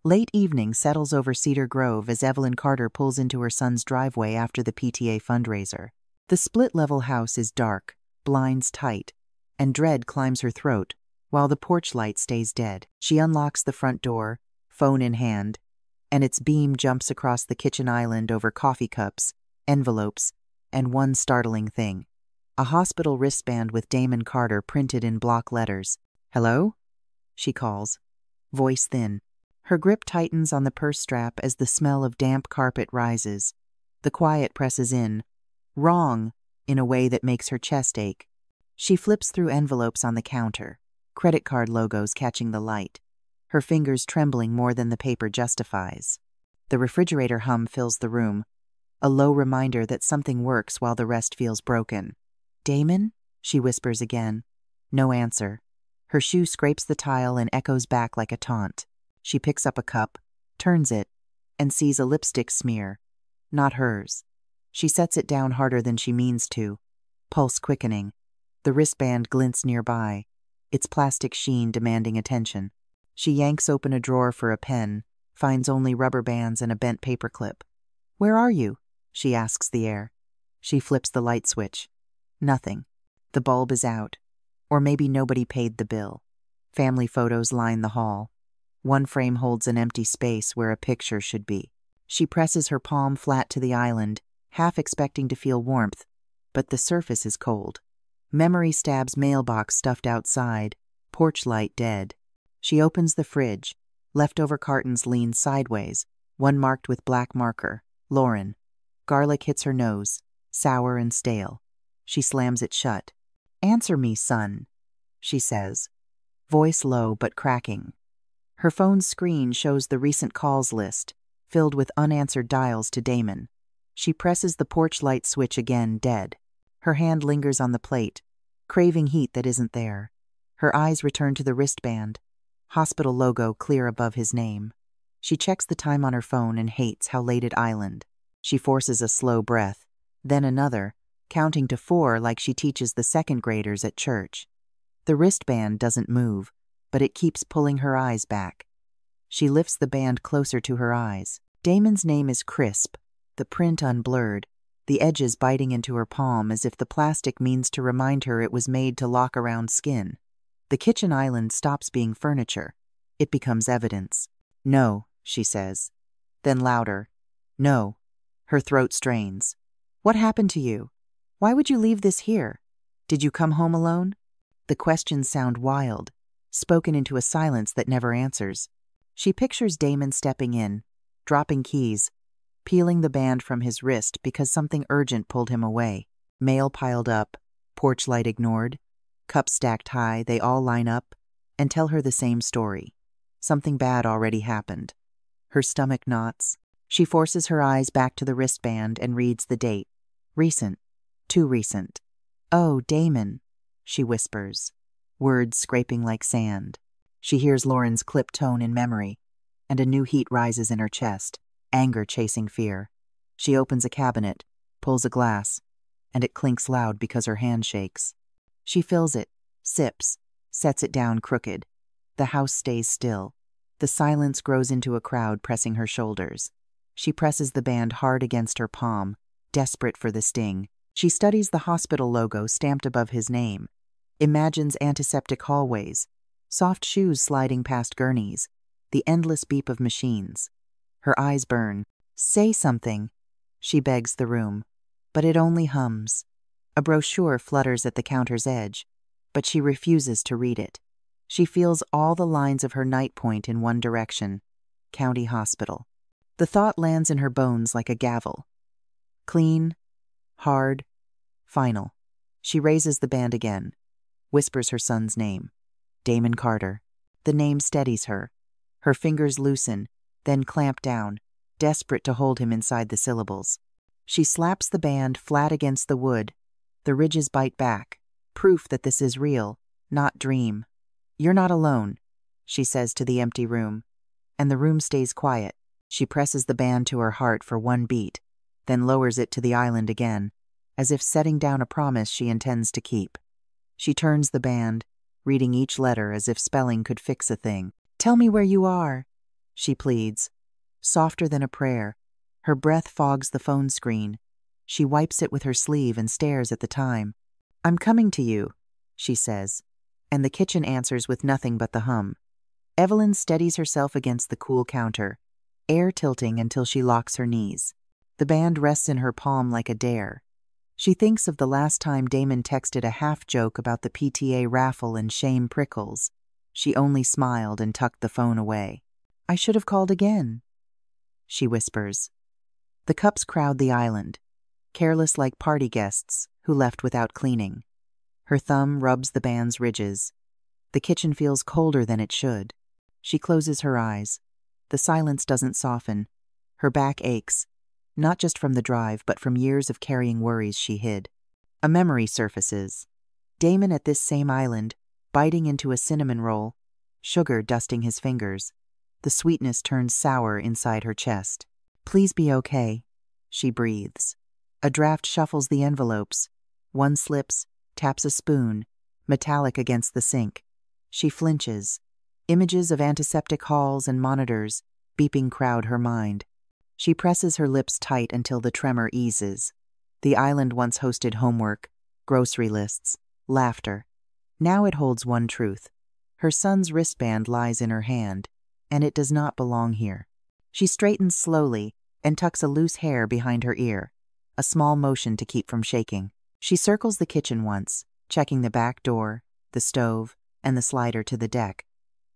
Late evening settles over Cedar Grove as Evelyn Carter pulls into her son's driveway after the PTA fundraiser. The split-level house is dark, blinds tight, and dread climbs her throat while the porch light stays dead. She unlocks the front door, phone in hand, and its beam jumps across the kitchen island over coffee cups, envelopes, and one startling thing. A hospital wristband with Damon Carter printed in block letters. "Hello?" she calls, voice thin. Her grip tightens on the purse strap as the smell of damp carpet rises. The quiet presses in, wrong, in a way that makes her chest ache. She flips through envelopes on the counter, credit card logos catching the light, her fingers trembling more than the paper justifies. The refrigerator hum fills the room, a low reminder that something works while the rest feels broken. "Damon?" she whispers again. No answer. Her shoe scrapes the tile and echoes back like a taunt. She picks up a cup, turns it, and sees a lipstick smear. Not hers. She sets it down harder than she means to, pulse quickening. The wristband glints nearby, its plastic sheen demanding attention. She yanks open a drawer for a pen, finds only rubber bands and a bent paperclip. "Where are you?" she asks the air. She flips the light switch. Nothing. The bulb is out. Or maybe nobody paid the bill. Family photos line the hall. One frame holds an empty space where a picture should be. She presses her palm flat to the island, half expecting to feel warmth, but the surface is cold. Memory stabs mailbox stuffed outside, porch light dead. She opens the fridge. Leftover cartons lean sideways, one marked with black marker, Lauren. Garlic hits her nose, sour and stale. She slams it shut. "Answer me, son," she says, voice low but cracking. Her phone's screen shows the recent calls list, filled with unanswered dials to Damon. She presses the porch light switch again, dead. Her hand lingers on the plate, craving heat that isn't there. Her eyes return to the wristband, hospital logo clear above his name. She checks the time on her phone and hates how late it island. She forces a slow breath, then another, counting to 4 like she teaches the second graders at church. The wristband doesn't move, but it keeps pulling her eyes back. She lifts the band closer to her eyes. Damon's name is crisp, the print unblurred, the edges biting into her palm as if the plastic means to remind her it was made to lock around skin. The kitchen island stops being furniture. It becomes evidence. "No," she says. Then louder. "No." Her throat strains. "What happened to you? Why would you leave this here? Did you come home alone?" The questions sound wild, spoken into a silence that never answers. She pictures Damon stepping in, dropping keys, peeling the band from his wrist because something urgent pulled him away. Mail piled up, porch light ignored, cups stacked high, they all line up and tell her the same story. Something bad already happened. Her stomach knots. She forces her eyes back to the wristband and reads the date. Recent. Too recent. "Oh, Damon," she whispers, words scraping like sand. She hears Lauren's clipped tone in memory, and a new heat rises in her chest, anger chasing fear. She opens a cabinet, pulls a glass, and it clinks loud because her hand shakes. She fills it, sips, sets it down crooked. The house stays still. The silence grows into a crowd pressing her shoulders. She presses the band hard against her palm, desperate for the sting. She studies the hospital logo stamped above his name, imagines antiseptic hallways, soft shoes sliding past gurneys, the endless beep of machines. Her eyes burn. "Say something," she begs the room, but it only hums. A brochure flutters at the counter's edge, but she refuses to read it. She feels all the lines of her night point in one direction, County Hospital. The thought lands in her bones like a gavel. Clean, hard, final. She raises the band again, whispers her son's name. Damon Carter. The name steadies her. Her fingers loosen, then clamp down, desperate to hold him inside the syllables. She slaps the band flat against the wood. The ridges bite back, proof that this is real, not dream. "You're not alone," she says to the empty room, and the room stays quiet. She presses the band to her heart for one beat, then lowers it to the island again, as if setting down a promise she intends to keep. She turns the band, reading each letter as if spelling could fix a thing. "Tell me where you are," she pleads, softer than a prayer. Her breath fogs the phone screen. She wipes it with her sleeve and stares at the time. "I'm coming to you," she says, and the kitchen answers with nothing but the hum. Evelyn steadies herself against the cool counter, air tilting until she locks her knees. The band rests in her palm like a dare. She thinks of the last time Damon texted a half-joke about the PTA raffle and shame prickles. She only smiled and tucked the phone away. "I should have called again," she whispers. The cups crowd the island, careless like party guests who left without cleaning. Her thumb rubs the band's ridges. The kitchen feels colder than it should. She closes her eyes. The silence doesn't soften. Her back aches, not just from the drive, but from years of carrying worries she hid. A memory surfaces. Damon at this same island, biting into a cinnamon roll, sugar dusting his fingers. The sweetness turns sour inside her chest. "Please be okay," she breathes. A draft shuffles the envelopes. One slips, taps a spoon, metallic against the sink. She flinches. Images of antiseptic halls and monitors, beeping crowd her mind. She presses her lips tight until the tremor eases. The island once hosted homework, grocery lists, laughter. Now it holds one truth. Her son's wristband lies in her hand, and it does not belong here. She straightens slowly and tucks a loose hair behind her ear, a small motion to keep from shaking. She circles the kitchen once, checking the back door, the stove, and the slider to the deck,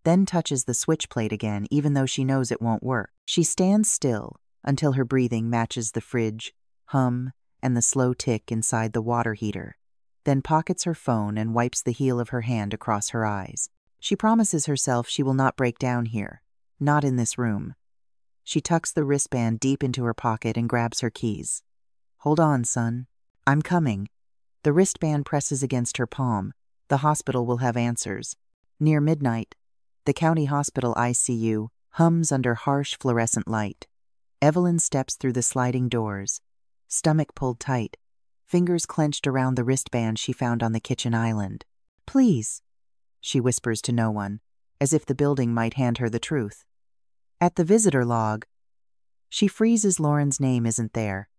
then touches the switch plate again even though she knows it won't work. She stands still until her breathing matches the fridge, hum, and the slow tick inside the water heater, then pockets her phone and wipes the heel of her hand across her eyes. She promises herself she will not break down here, not in this room. She tucks the wristband deep into her pocket and grabs her keys. "Hold on, son. I'm coming." The wristband presses against her palm. The hospital will have answers. Near midnight, the county hospital ICU hums under harsh fluorescent light. Evelyn steps through the sliding doors, stomach pulled tight, fingers clenched around the wristband she found on the kitchen island. "Please," she whispers to no one, as if the building might hand her the truth. At the visitor log, she freezes. Lauren's name isn't there.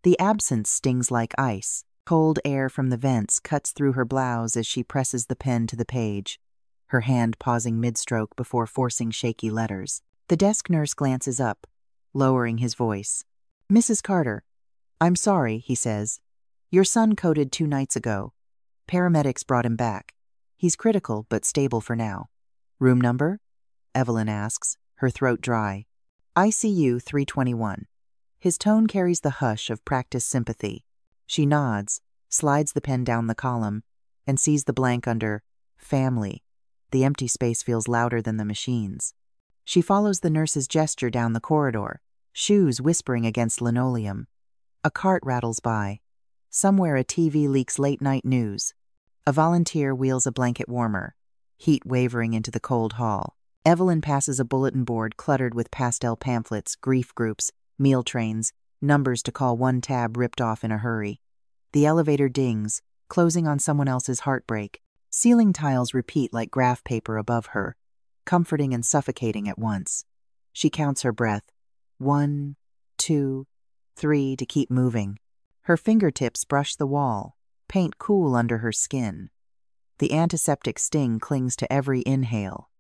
The absence stings like ice. Cold air from the vents cuts through her blouse as she presses the pen to the page, her hand pausing mid-stroke before forcing shaky letters. The desk nurse glances up, lowering his voice. "Mrs. Carter, I'm sorry," he says. "Your son coded 2 nights ago. Paramedics brought him back. He's critical but stable for now." "Room number?" Evelyn asks, her throat dry. "ICU 321. His tone carries the hush of practiced sympathy. She nods, slides the pen down the column, and sees the blank under family. The empty space feels louder than the machines. She follows the nurse's gesture down the corridor, shoes whispering against linoleum. A cart rattles by. Somewhere a TV leaks late-night news. A volunteer wheels a blanket warmer, heat wavering into the cold hall. Evelyn passes a bulletin board cluttered with pastel pamphlets, grief groups, meal trains, numbers to call, one tab ripped off in a hurry. The elevator dings, closing on someone else's heartbreak. Ceiling tiles repeat like graph paper above her, comforting and suffocating at once. She counts her breath. 1, 2, 3 to keep moving. Her fingertips brush the wall, paint cool under her skin. The antiseptic sting clings to every inhale.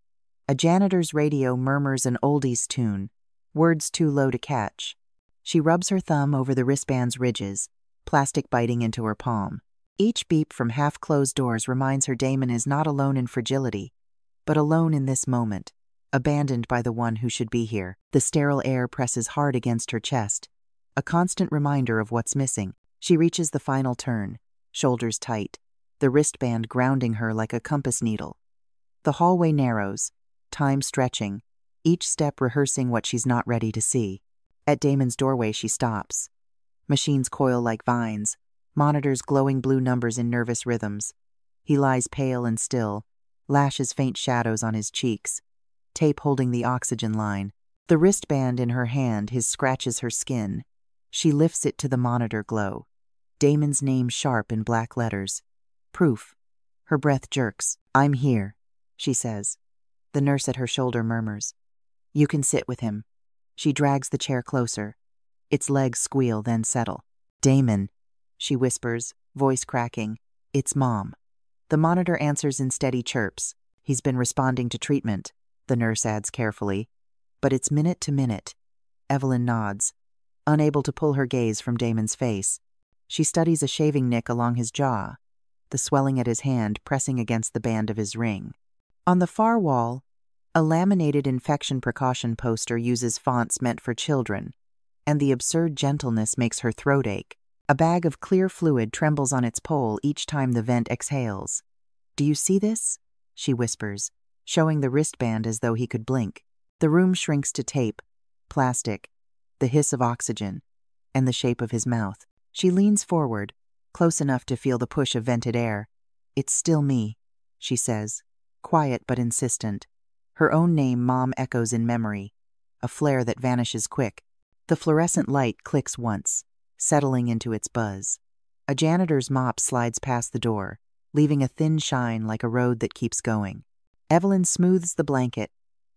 A janitor's radio murmurs an oldies tune, words too low to catch. She rubs her thumb over the wristband's ridges, plastic biting into her palm. Each beep from half-closed doors reminds her Damon is not alone in fragility, but alone in this moment, abandoned by the one who should be here. The sterile air presses hard against her chest, a constant reminder of what's missing. She reaches the final turn, shoulders tight, the wristband grounding her like a compass needle. The hallway narrows, time stretching, each step rehearsing what she's not ready to see. At Damon's doorway she stops. Machines coil like vines, monitors glowing blue numbers in nervous rhythms. He lies pale and still, lashes faint shadows on his cheeks, tape holding the oxygen line. The wristband in her hand, his scratches her skin. She lifts it to the monitor glow. Damon's name sharp in black letters. Proof. Her breath jerks. "I'm here," she says. The nurse at her shoulder murmurs, You can sit with him. She drags the chair closer. Its legs squeal, then settle. Damon, she whispers, voice cracking. It's Mom. The monitor answers in steady chirps. He's been responding to treatment, the nurse adds carefully. But it's minute to minute. Evelyn nods, unable to pull her gaze from Damon's face. She studies a shaving nick along his jaw, the swelling at his hand pressing against the band of his ring. On the far wall, a laminated infection precaution poster uses fonts meant for children, and the absurd gentleness makes her throat ache. A bag of clear fluid trembles on its pole each time the vent exhales. Do you see this? She whispers, showing the wristband as though he could blink. The room shrinks to tape, plastic, the hiss of oxygen, and the shape of his mouth. She leans forward, close enough to feel the push of vented air. It's still me, she says, quiet but insistent. Her own name Mom echoes in memory, a flare that vanishes quick. The fluorescent light clicks once, settling into its buzz. A janitor's mop slides past the door, leaving a thin shine like a road that keeps going. Evelyn smooths the blanket,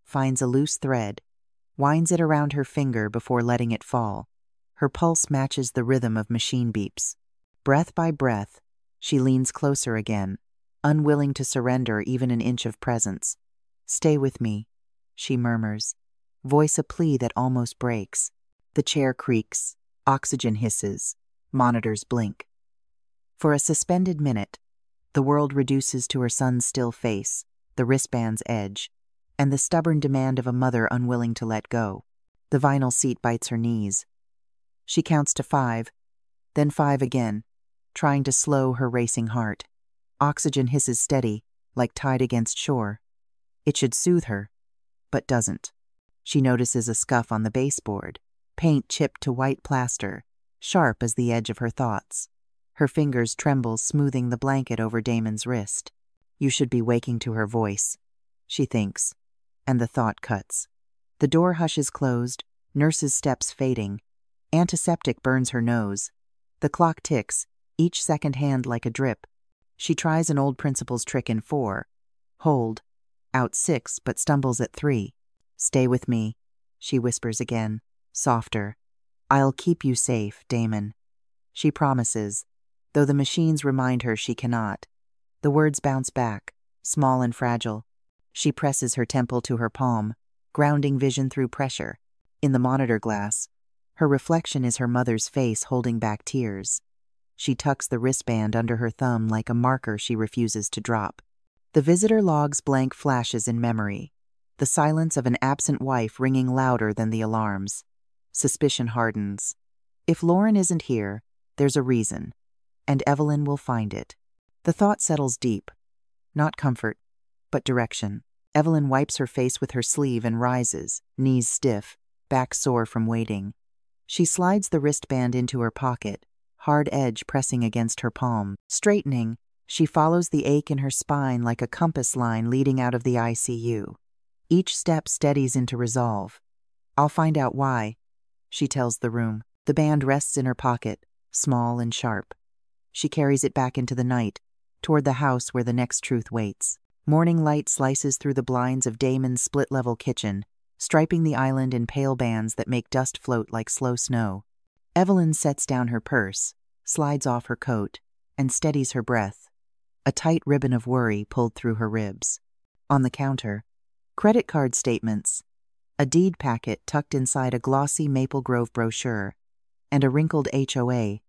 finds a loose thread, winds it around her finger before letting it fall. Her pulse matches the rhythm of machine beeps. Breath by breath, she leans closer again, unwilling to surrender even an inch of presence. Stay with me, she murmurs, voice a plea that almost breaks. The chair creaks, oxygen hisses, monitors blink. For a suspended minute, the world reduces to her son's still face, the wristband's edge, and the stubborn demand of a mother unwilling to let go. The vinyl seat bites her knees. She counts to 5, then 5 again, trying to slow her racing heart. Oxygen hisses steady, like tide against shore. It should soothe her, but doesn't. She notices a scuff on the baseboard, paint chipped to white plaster, sharp as the edge of her thoughts. Her fingers tremble, smoothing the blanket over Damon's wrist. You should be waking to her voice, she thinks, and the thought cuts. The door hushes closed, nurse's steps fading. Antiseptic burns her nose. The clock ticks, each second hand like a drip. She tries an old principal's trick in 4. Hold. Out 6, but stumbles at 3. Stay with me, she whispers again, softer. I'll keep you safe, Damon. She promises, though the machines remind her she cannot. The words bounce back, small and fragile. She presses her temple to her palm, grounding vision through pressure. In the monitor glass, her reflection is her mother's face holding back tears. She tucks the wristband under her thumb like a marker she refuses to drop. The visitor logs blank flashes in memory, the silence of an absent wife ringing louder than the alarms. Suspicion hardens. If Lauren isn't here, there's a reason, and Evelyn will find it. The thought settles deep. Not comfort, but direction. Evelyn wipes her face with her sleeve and rises, knees stiff, back sore from waiting. She slides the wristband into her pocket, hard edge pressing against her palm. Straightening, she follows the ache in her spine like a compass line leading out of the ICU. Each step steadies into resolve. I'll find out why, she tells the room. The band rests in her pocket, small and sharp. She carries it back into the night, toward the house where the next truth waits. Morning light slices through the blinds of Damon's split-level kitchen, striping the island in pale bands that make dust float like slow snow. Evelyn sets down her purse, slides off her coat, and steadies her breath. A tight ribbon of worry pulled through her ribs. On the counter, credit card statements, a deed packet tucked inside a glossy Maple Grove brochure, and a wrinkled HOA,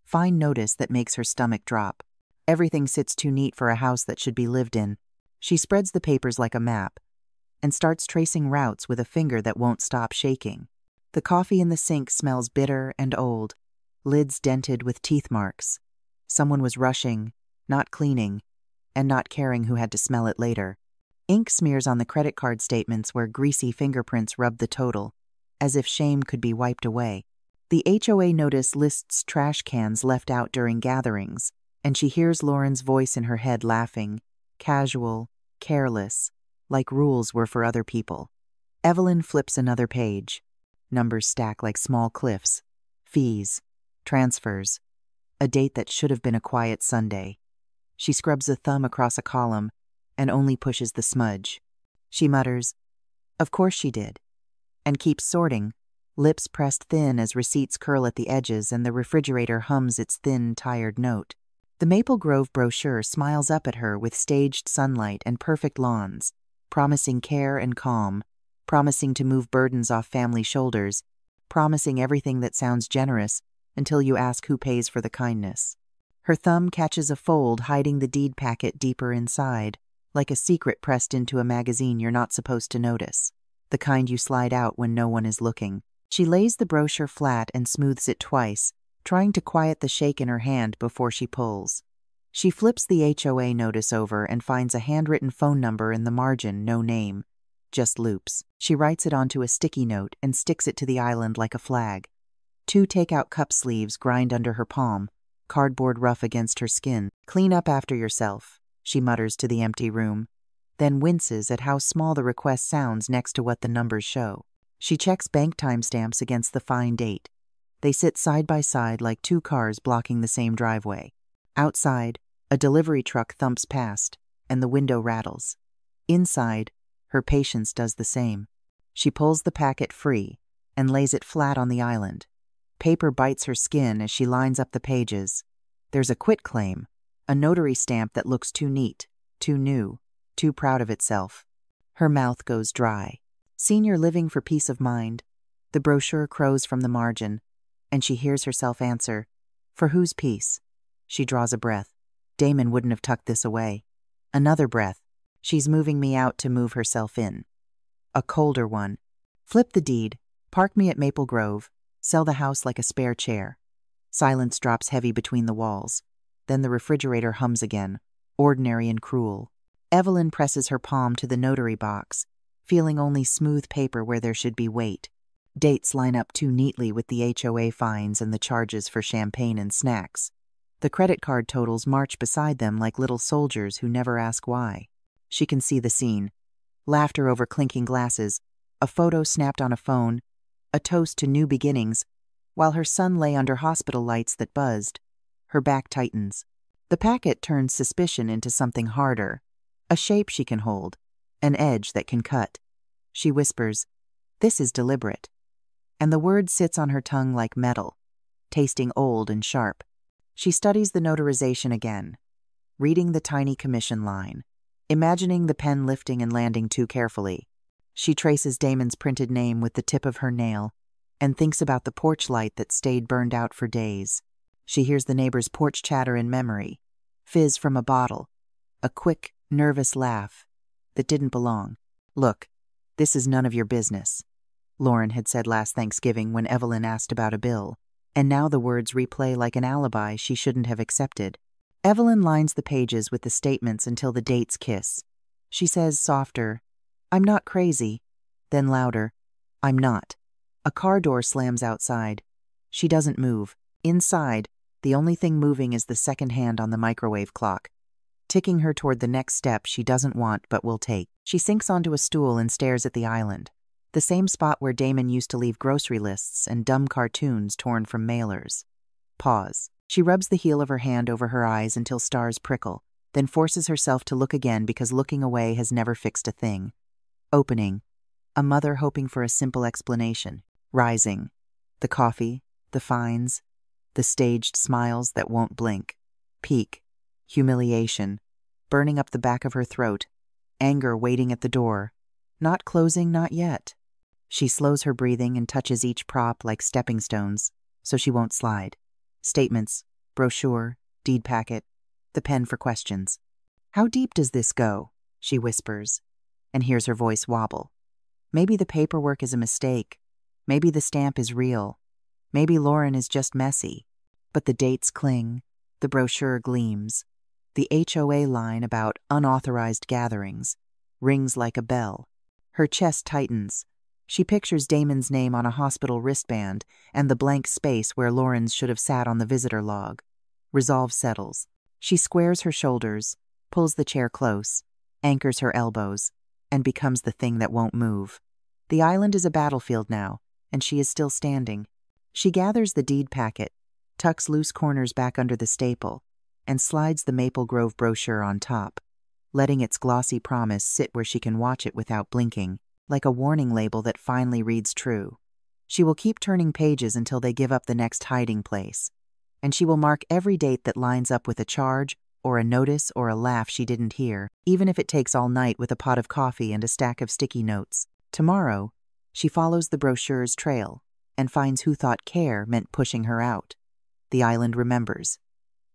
fine notice that makes her stomach drop. Everything sits too neat for a house that should be lived in. She spreads the papers like a map, and starts tracing routes with a finger that won't stop shaking. The coffee in the sink smells bitter and old, lids dented with teeth marks. Someone was rushing, not cleaning, and not caring who had to smell it later. Ink smears on the credit card statements where greasy fingerprints rub the total, as if shame could be wiped away. The HOA notice lists trash cans left out during gatherings, and she hears Lauren's voice in her head laughing, casual, careless, like rules were for other people. Evelyn flips another page. Numbers stack like small cliffs. Fees, transfers, a date that should have been a quiet Sunday. She scrubs a thumb across a column and only pushes the smudge. She mutters, "Of course she did." and keeps sorting, lips pressed thin as receipts curl at the edges and the refrigerator hums its thin, tired note. The Maple Grove brochure smiles up at her with staged sunlight and perfect lawns, promising care and calm, promising to move burdens off family shoulders, promising everything that sounds generous until you ask who pays for the kindness. Her thumb catches a fold hiding the deed packet deeper inside, like a secret pressed into a magazine you're not supposed to notice, the kind you slide out when no one is looking. She lays the brochure flat and smooths it twice, trying to quiet the shake in her hand before she pulls. She flips the HOA notice over and finds a handwritten phone number in the margin, no name, just loops. She writes it onto a sticky note and sticks it to the island like a flag. 2 takeout cup sleeves grind under her palm, cardboard rough against her skin. "Clean up after yourself," she mutters to the empty room, then winces at how small the request sounds next to what the numbers show. She checks bank timestamps against the fine date. They sit side by side like 2 cars blocking the same driveway. Outside, a delivery truck thumps past, and the window rattles. Inside, her patience does the same. She pulls the packet free and lays it flat on the island. Paper bites her skin as she lines up the pages. There's a quitclaim, a notary stamp that looks too neat, too new, too proud of itself. Her mouth goes dry. "Senior living for peace of mind." The brochure crows from the margin, and she hears herself answer, "For whose peace?" She draws a breath. Damon wouldn't have tucked this away. Another breath. She's moving me out to move herself in. A colder one. "Flip the deed. Park me at Maple Grove. Sell the house like a spare chair." Silence drops heavy between the walls. Then the refrigerator hums again, ordinary and cruel. Evelyn presses her palm to the notary box, feeling only smooth paper where there should be weight. Dates line up too neatly with the HOA fines and the charges for champagne and snacks. The credit card totals march beside them like little soldiers who never ask why. She can see the scene. Laughter over clinking glasses, a photo snapped on a phone, a toast to new beginnings, while her son lay under hospital lights that buzzed. Her back tightens. The packet turns suspicion into something harder, a shape she can hold, an edge that can cut. She whispers, "This is deliberate." And the word sits on her tongue like metal, tasting old and sharp. She studies the notarization again, reading the tiny commission line, imagining the pen lifting and landing too carefully. She traces Damon's printed name with the tip of her nail and thinks about the porch light that stayed burned out for days. She hears the neighbor's porch chatter in memory, fizz from a bottle, a quick, nervous laugh that didn't belong. "Look, this is none of your business," Lauren had said last Thanksgiving when Evelyn asked about a bill, and now the words replay like an alibi she shouldn't have accepted. Evelyn lines the pages with the statements until the dates kiss. She says softer, "I'm not crazy," then louder, "I'm not." A car door slams outside. She doesn't move. Inside, the only thing moving is the second hand on the microwave clock, ticking her toward the next step she doesn't want but will take. She sinks onto a stool and stares at the island, the same spot where Damon used to leave grocery lists and dumb cartoons torn from mailers. Pause. She rubs the heel of her hand over her eyes until stars prickle, then forces herself to look again because looking away has never fixed a thing. Opening. A mother hoping for a simple explanation. Rising. The coffee, the fines, the staged smiles that won't blink. Peak. Humiliation. Burning up the back of her throat. Anger waiting at the door. Not closing, not yet. She slows her breathing and touches each prop like stepping stones, so she won't slide. Statements, brochure, deed packet, the pen for questions. "How deep does this go?" she whispers, and hears her voice wobble. Maybe the paperwork is a mistake. Maybe the stamp is real. Maybe Lauren is just messy. But the dates cling. The brochure gleams. The HOA line about unauthorized gatherings rings like a bell. Her chest tightens. She pictures Damon's name on a hospital wristband and the blank space where Lauren's should have sat on the visitor log. Resolve settles. She squares her shoulders, pulls the chair close, anchors her elbows, and becomes the thing that won't move. The island is a battlefield now, and she is still standing. She gathers the deed packet, tucks loose corners back under the staple, and slides the Maple Grove brochure on top, letting its glossy promise sit where she can watch it without blinking. like a warning label that finally reads true. She will keep turning pages until they give up the next hiding place. And she will mark every date that lines up with a charge or a notice or a laugh she didn't hear, even if it takes all night with a pot of coffee and a stack of sticky notes. Tomorrow, she follows the brochure's trail and finds who thought care meant pushing her out. The island remembers.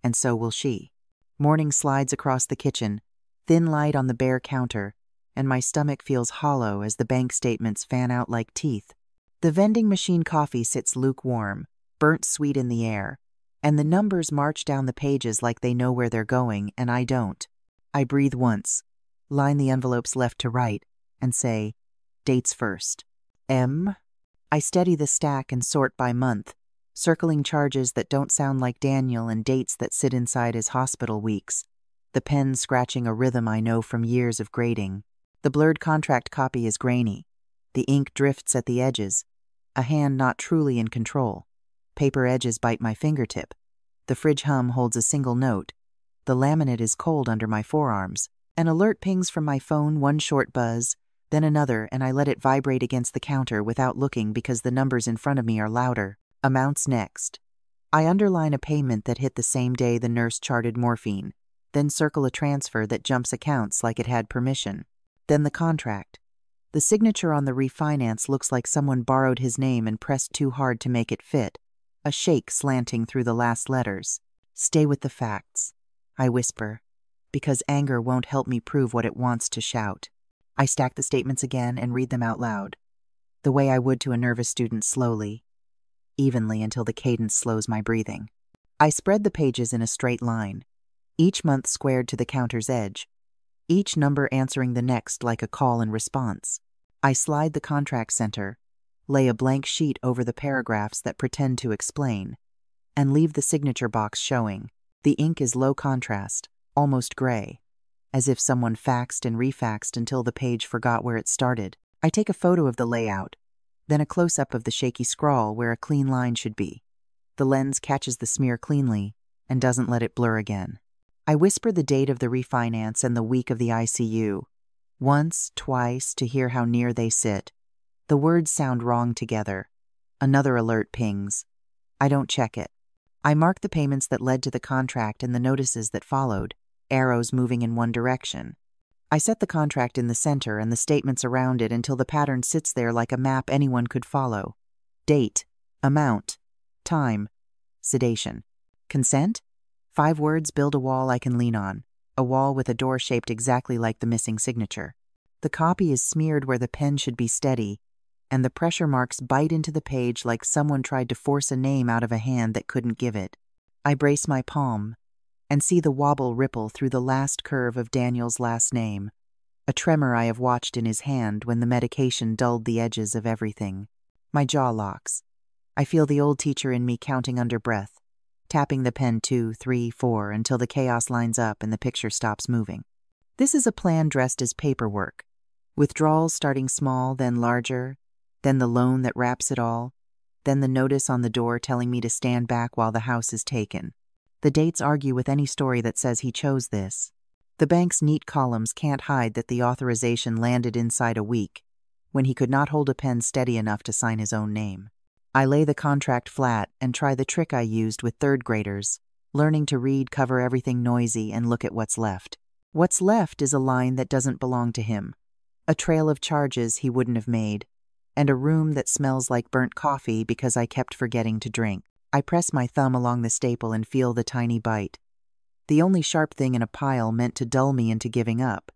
And so will she. Morning slides across the kitchen, thin light on the bare counter, and my stomach feels hollow as the bank statements fan out like teeth. The vending machine coffee sits lukewarm, burnt sweet in the air, and the numbers march down the pages like they know where they're going, and I don't. I breathe once, line the envelopes left to right, and say, dates first. M. I steady the stack and sort by month, circling charges that don't sound like Daniel and dates that sit inside his hospital weeks, the pen scratching a rhythm I know from years of grading. The blurred contract copy is grainy. The ink drifts at the edges, a hand not truly in control. Paper edges bite my fingertip. The fridge hum holds a single note. The laminate is cold under my forearms. An alert pings from my phone, one short buzz, then another, and I let it vibrate against the counter without looking because the numbers in front of me are louder. Amounts next. I underline a payment that hit the same day the nurse charted morphine, then circle a transfer that jumps accounts like it had permission. Then the contract. The signature on the refinance looks like someone borrowed his name and pressed too hard to make it fit, a shake slanting through the last letters. Stay with the facts, I whisper, because anger won't help me prove what it wants to shout. I stack the statements again and read them out loud, the way I would to a nervous student, slowly, evenly until the cadence slows my breathing. I spread the pages in a straight line, each month squared to the counter's edge, each number answering the next like a call and response. I slide the contract center, lay a blank sheet over the paragraphs that pretend to explain, and leave the signature box showing. The ink is low contrast, almost gray, as if someone faxed and refaxed until the page forgot where it started. I take a photo of the layout, then a close-up of the shaky scrawl where a clean line should be. The lens catches the smear cleanly and doesn't let it blur again. I whisper the date of the refinance and the week of the ICU, once, twice, to hear how near they sit. The words sound wrong together. Another alert pings. I don't check it. I mark the payments that led to the contract and the notices that followed, arrows moving in one direction. I set the contract in the center and the statements around it until the pattern sits there like a map anyone could follow. Date, amount, time, sedation. Consent? 5 words build a wall I can lean on, a wall with a door shaped exactly like the missing signature. The copy is smeared where the pen should be steady, and the pressure marks bite into the page like someone tried to force a name out of a hand that couldn't give it. I brace my palm and see the wobble ripple through the last curve of Daniel's last name, a tremor I have watched in his hand when the medication dulled the edges of everything. My jaw locks. I feel the old teacher in me counting under breath, tapping the pen 2, 3, 4 until the chaos lines up and the picture stops moving. This is a plan dressed as paperwork. Withdrawals starting small, then larger, then the loan that wraps it all, then the notice on the door telling me to stand back while the house is taken. The dates argue with any story that says he chose this. The bank's neat columns can't hide that the authorization landed inside a week, when he could not hold a pen steady enough to sign his own name. I lay the contract flat and try the trick I used with third graders, learning to read, cover everything noisy, and look at what's left. What's left is a line that doesn't belong to him, a trail of charges he wouldn't have made, and a room that smells like burnt coffee because I kept forgetting to drink. I press my thumb along the staple and feel the tiny bite. The only sharp thing in a pile meant to dull me into giving up.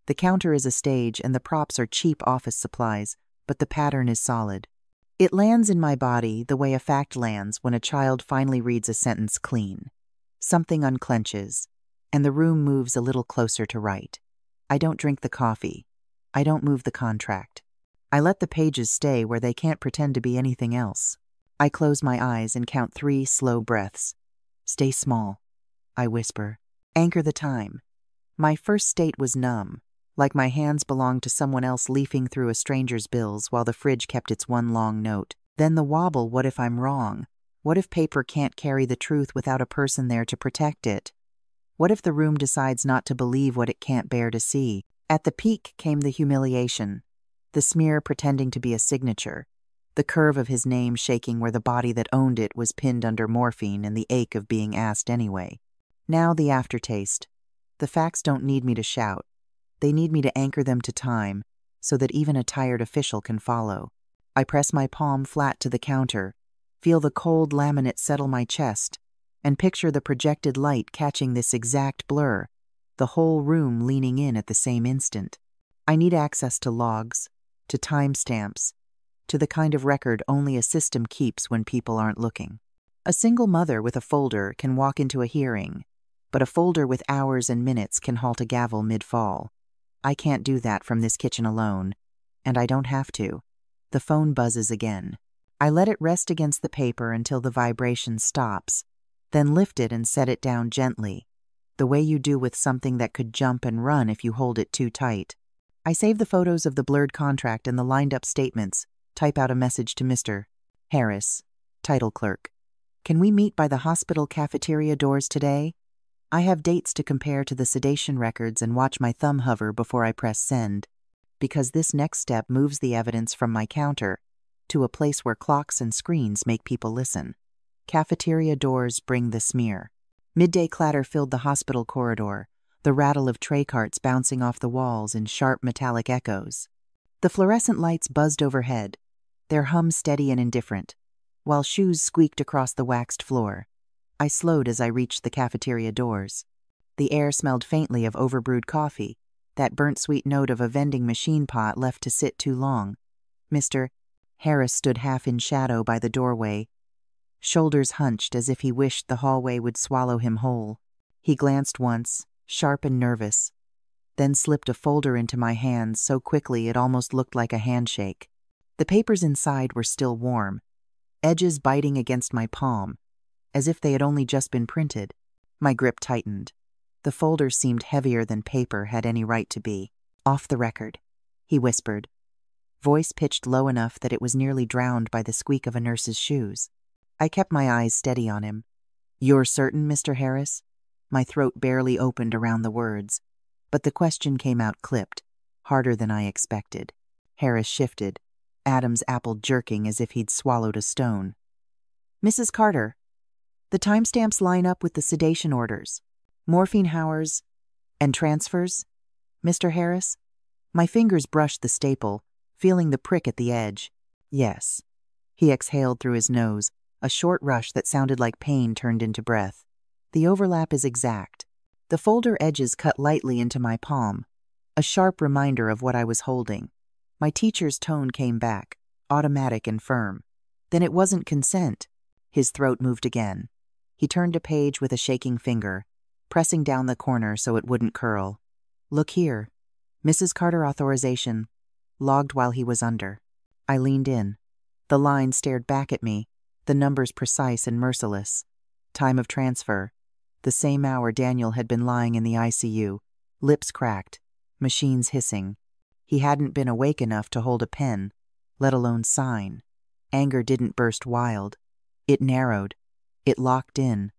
The counter is a stage and the props are cheap office supplies, but the pattern is solid. It lands in my body the way a fact lands when a child finally reads a sentence clean. Something unclenches, and the room moves a little closer to right. I don't drink the coffee. I don't move the contract. I let the pages stay where they can't pretend to be anything else. I close my eyes and count 3 slow breaths. Stay small, I whisper. Anchor the time. My first state was numb, like my hands belonged to someone else leafing through a stranger's bills while the fridge kept its one long note. Then the wobble, what if I'm wrong? What if paper can't carry the truth without a person there to protect it? What if the room decides not to believe what it can't bear to see? At the peak came the humiliation. the smear pretending to be a signature, the curve of his name shaking where the body that owned it was pinned under morphine and the ache of being asked anyway. Now the aftertaste. The facts don't need me to shout. They need me to anchor them to time so that even a tired official can follow. I press my palm flat to the counter, feel the cold laminate settle my chest, and picture the projected light catching this exact blur, the whole room leaning in at the same instant. I need access to logs, to timestamps, to the kind of record only a system keeps when people aren't looking. A single mother with a folder can walk into a hearing, but a folder with hours and minutes can halt a gavel mid-fall. I can't do that from this kitchen alone, and I don't have to. The phone buzzes again. I let it rest against the paper until the vibration stops, then lift it and set it down gently, the way you do with something that could jump and run if you hold it too tight. I save the photos of the blurred contract and the lined-up statements, type out a message to Mr. Harris, title clerk. Can we meet by the hospital cafeteria doors today? I have dates to compare to the sedation records and watch my thumb hover before I press send, because this next step moves the evidence from my counter to a place where clocks and screens make people listen. Cafeteria doors bring the smear. Midday clatter filled the hospital corridor, the rattle of tray carts bouncing off the walls in sharp metallic echoes. The fluorescent lights buzzed overhead, their hum steady and indifferent, while shoes squeaked across the waxed floor. I slowed as I reached the cafeteria doors. The air smelled faintly of overbrewed coffee, that burnt sweet note of a vending machine pot left to sit too long. Mr. Harris stood half in shadow by the doorway, shoulders hunched as if he wished the hallway would swallow him whole. He glanced once, sharp and nervous, then slipped a folder into my hands so quickly it almost looked like a handshake. The papers inside were still warm, edges biting against my palm, as if they had only just been printed. My grip tightened. The folder seemed heavier than paper had any right to be. Off the record, he whispered, voice pitched low enough that it was nearly drowned by the squeak of a nurse's shoes. I kept my eyes steady on him. You're certain, Mr. Harris? My throat barely opened around the words, but the question came out clipped, harder than I expected. Harris shifted, Adam's apple jerking as if he'd swallowed a stone. Mrs. Carter, the timestamps line up with the sedation orders, morphine hours, and transfers, Mr. Harris? My fingers brushed the staple, feeling the prick at the edge. Yes. He exhaled through his nose, a short rush that sounded like pain turned into breath. The overlap is exact. The folder edges cut lightly into my palm, a sharp reminder of what I was holding. My teacher's tone came back, automatic and firm. Then it wasn't consent. His throat moved again. He turned a page with a shaking finger, pressing down the corner so it wouldn't curl. Look here. Mrs. Carter authorization, logged while he was under. I leaned in. The line stared back at me, the numbers precise and merciless. Time of transfer. The same hour Daniel had been lying in the ICU, lips cracked, machines hissing. He hadn't been awake enough to hold a pen, let alone sign. Anger didn't burst wild. It narrowed. It locked in,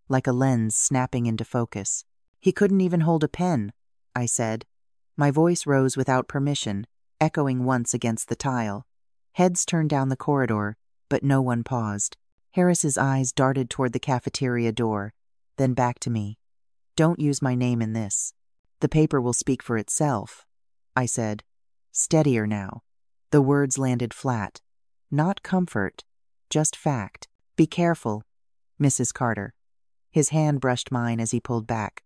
like a lens snapping into focus. He couldn't even hold a pen, I said. My voice rose without permission, echoing once against the tile. Heads turned down the corridor, but no one paused. Harris's eyes darted toward the cafeteria door, then back to me. Don't use my name in this. The paper will speak for itself, I said. Steadier now. The words landed flat. Not comfort, just fact. Be careful, Mrs. Carter. His hand brushed mine as he pulled back.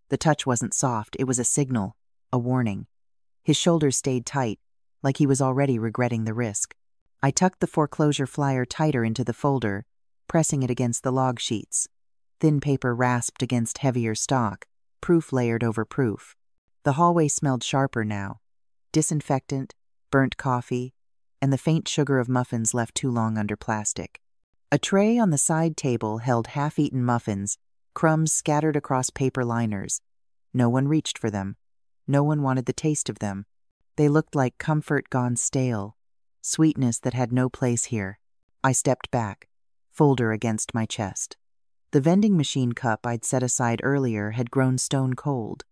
The touch wasn't soft, it was a signal, a warning. His shoulders stayed tight, like he was already regretting the risk. I tucked the foreclosure flyer tighter into the folder, pressing it against the log sheets. Thin paper rasped against heavier stock, proof layered over proof. The hallway smelled sharper now. Disinfectant, burnt coffee, and the faint sugar of muffins left too long under plastic. A tray on the side table held half-eaten muffins, crumbs scattered across paper liners. No one reached for them. No one wanted the taste of them. They looked like comfort gone stale, sweetness that had no place here. I stepped back, folder against my chest. The vending machine cup I'd set aside earlier had grown stone cold.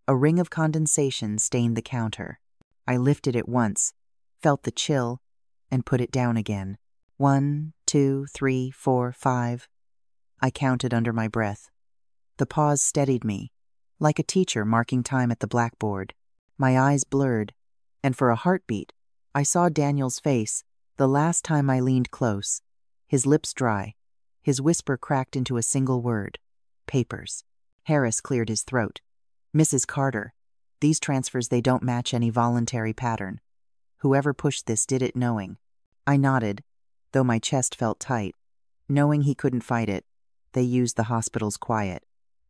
A ring of condensation stained the counter. I lifted it once, felt the chill, and put it down again. 1, 2, 3, 4, 5. I counted under my breath. The pause steadied me, like a teacher marking time at the blackboard. My eyes blurred, and for a heartbeat, I saw Daniel's face the last time I leaned close, his lips dry, his whisper cracked into a single word. Papers. Harris cleared his throat. Mrs. Carter, these transfers, they don't match any voluntary pattern. Whoever pushed this did it knowing. I nodded, though my chest felt tight. Knowing he couldn't fight it, they used the hospital's quiet.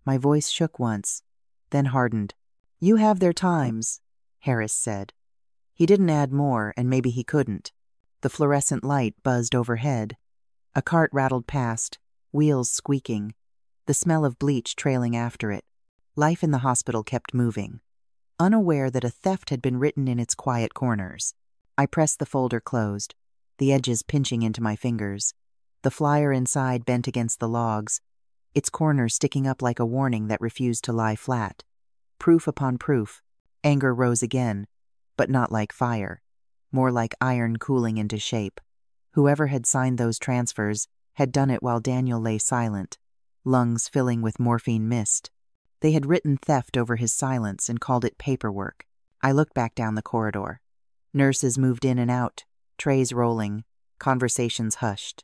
My voice shook once, then hardened. You have their times, Harris said. He didn't add more, and maybe he couldn't. The fluorescent light buzzed overhead. A cart rattled past, wheels squeaking, the smell of bleach trailing after it. Life in the hospital kept moving, unaware that a theft had been written in its quiet corners. I pressed the folder closed, the edges pinching into my fingers. The flyer inside bent against the logs, its corners sticking up like a warning that refused to lie flat. Proof upon proof. Anger rose again, but not like fire, more like iron cooling into shape. Whoever had signed those transfers had done it while Daniel lay silent, lungs filling with morphine mist. They had written theft over his silence and called it paperwork. I looked back down the corridor. Nurses moved in and out, trays rolling, conversations hushed.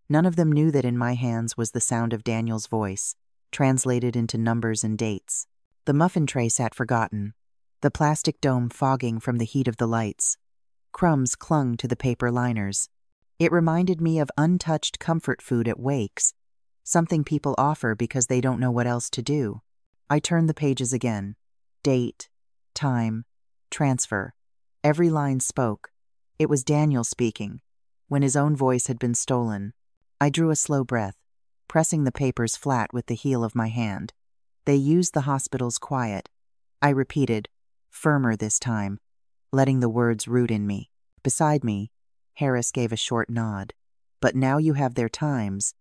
None of them knew that in my hands was the sound of Daniel's voice, translated into numbers and dates. The muffin tray sat forgotten, the plastic dome fogging from the heat of the lights. Crumbs clung to the paper liners. It reminded me of untouched comfort food at wakes, something people offer because they don't know what else to do. I turned the pages again. Date, time, transfer. Every line spoke. It was Daniel speaking, when his own voice had been stolen. I drew a slow breath, pressing the papers flat with the heel of my hand. They used the hospital's quiet. I repeated, firmer this time, letting the words root in me. Beside me, Harris gave a short nod. But now you have their times,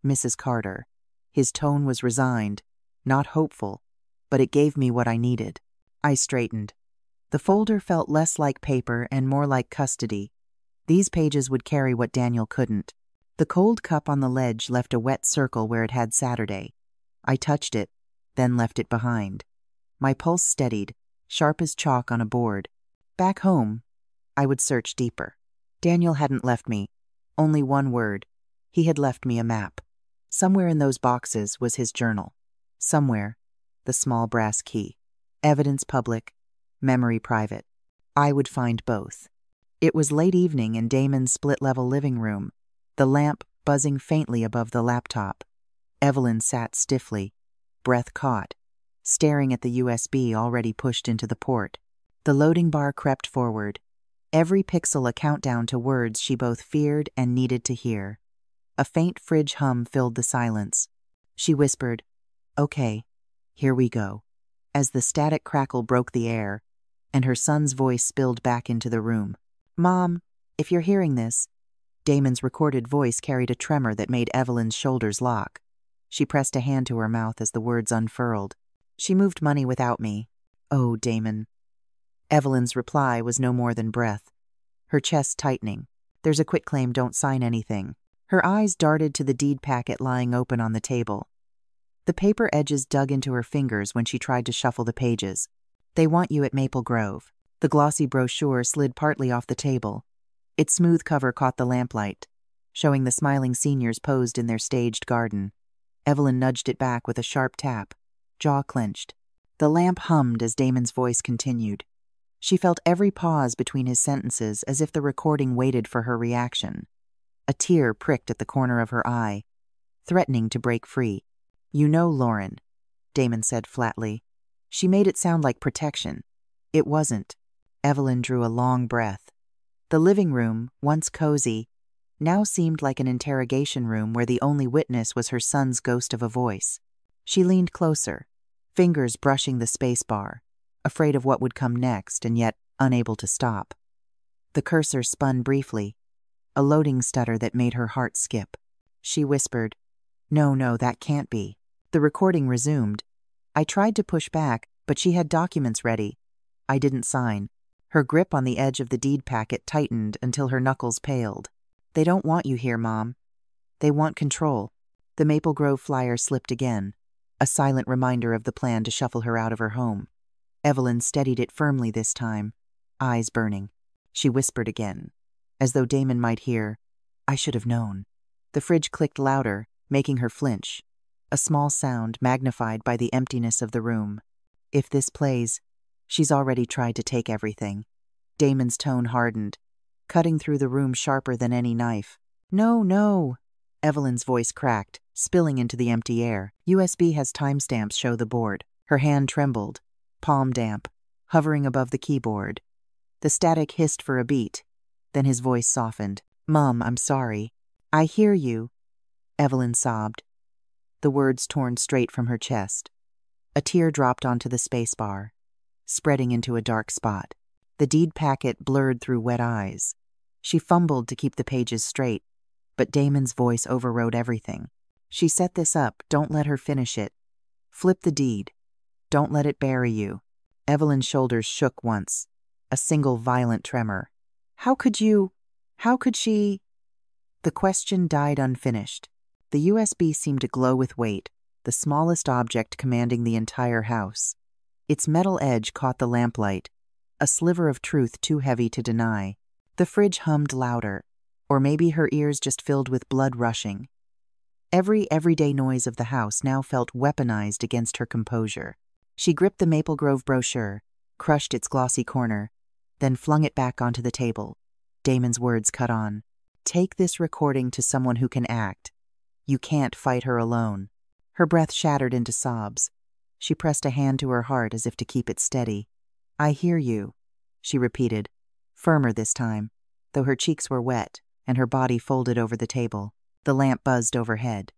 Mrs. Carter. His tone was resigned, not hopeful, but it gave me what I needed. I straightened. The folder felt less like paper and more like custody. These pages would carry what Daniel couldn't. The cold cup on the ledge left a wet circle where it had Saturday. I touched it, then left it behind. My pulse steadied, sharp as chalk on a board. Back home, I would search deeper. Daniel hadn't left me. Only one word. He had left me a map. Somewhere in those boxes was his journal. Somewhere, the small brass key. Evidence public, memory private. I would find both. It was late evening in Damon's split-level living room, the lamp buzzing faintly above the laptop. Evelyn sat stiffly, breath caught, staring at the USB already pushed into the port. The loading bar crept forward, every pixel a countdown to words she both feared and needed to hear. A faint fridge hum filled the silence. She whispered, "Okay, here we go," as the static crackle broke the air, and her son's voice spilled back into the room. "Mom, if you're hearing this." Damon's recorded voice carried a tremor that made Evelyn's shoulders lock. She pressed a hand to her mouth as the words unfurled. "She moved money without me. Oh, Damon." Evelyn's reply was no more than breath, her chest tightening. "There's a quitclaim, don't sign anything." Her eyes darted to the deed packet lying open on the table. The paper edges dug into her fingers when she tried to shuffle the pages. "They want you at Maple Grove." The glossy brochure slid partly off the table. Its smooth cover caught the lamplight, showing the smiling seniors posed in their staged garden. Evelyn nudged it back with a sharp tap, jaw clenched. The lamp hummed as Damon's voice continued. She felt every pause between his sentences as if the recording waited for her reaction. A tear pricked at the corner of her eye, threatening to break free. "You know, Lauren," Damon said flatly. She made it sound like protection. It wasn't. Evelyn drew a long breath. The living room, once cozy, now seemed like an interrogation room where the only witness was her son's ghost of a voice. She leaned closer, fingers brushing the space bar, afraid of what would come next and yet unable to stop. The cursor spun briefly, a loading stutter that made her heart skip. She whispered, No, that can't be." The recording resumed. I tried to push back, but she had documents ready. I didn't sign. Her grip on the edge of the deed packet tightened until her knuckles paled. "They don't want you here, Mom. They want control." The Maple Grove flyer slipped again, a silent reminder of the plan to shuffle her out of her home. Evelyn steadied it firmly this time, eyes burning. She whispered again, as though Damon might hear, "I should have known." The fridge clicked louder, making her flinch, a small sound magnified by the emptiness of the room. "If this plays, she's already tried to take everything." Damon's tone hardened, cutting through the room sharper than any knife. "No, no." Evelyn's voice cracked, spilling into the empty air. "USB has timestamps show the board." Her hand trembled, palm damp, hovering above the keyboard. The static hissed for a beat, then his voice softened. "Mom, I'm sorry." "I hear you," Evelyn sobbed, the words torn straight from her chest. A tear dropped onto the spacebar, spreading into a dark spot. The deed packet blurred through wet eyes. She fumbled to keep the pages straight, but Damon's voice overrode everything. "She set this up. Don't let her finish it. Flip the deed. Don't let it bury you." Evelyn's shoulders shook once, a single violent tremor. How could she?" The question died unfinished. The USB seemed to glow with weight, the smallest object commanding the entire house. Its metal edge caught the lamplight, a sliver of truth too heavy to deny. The fridge hummed louder, or maybe her ears just filled with blood rushing. Every everyday noise of the house now felt weaponized against her composure. She gripped the Maple Grove brochure, crushed its glossy corner, then flung it back onto the table. Damon's words cut on. "Take this recording to someone who can act. You can't fight her alone." Her breath shattered into sobs. She pressed a hand to her heart as if to keep it steady. "I hear you," she repeated, firmer this time, though her cheeks were wet and her body folded over the table. The lamp buzzed overhead.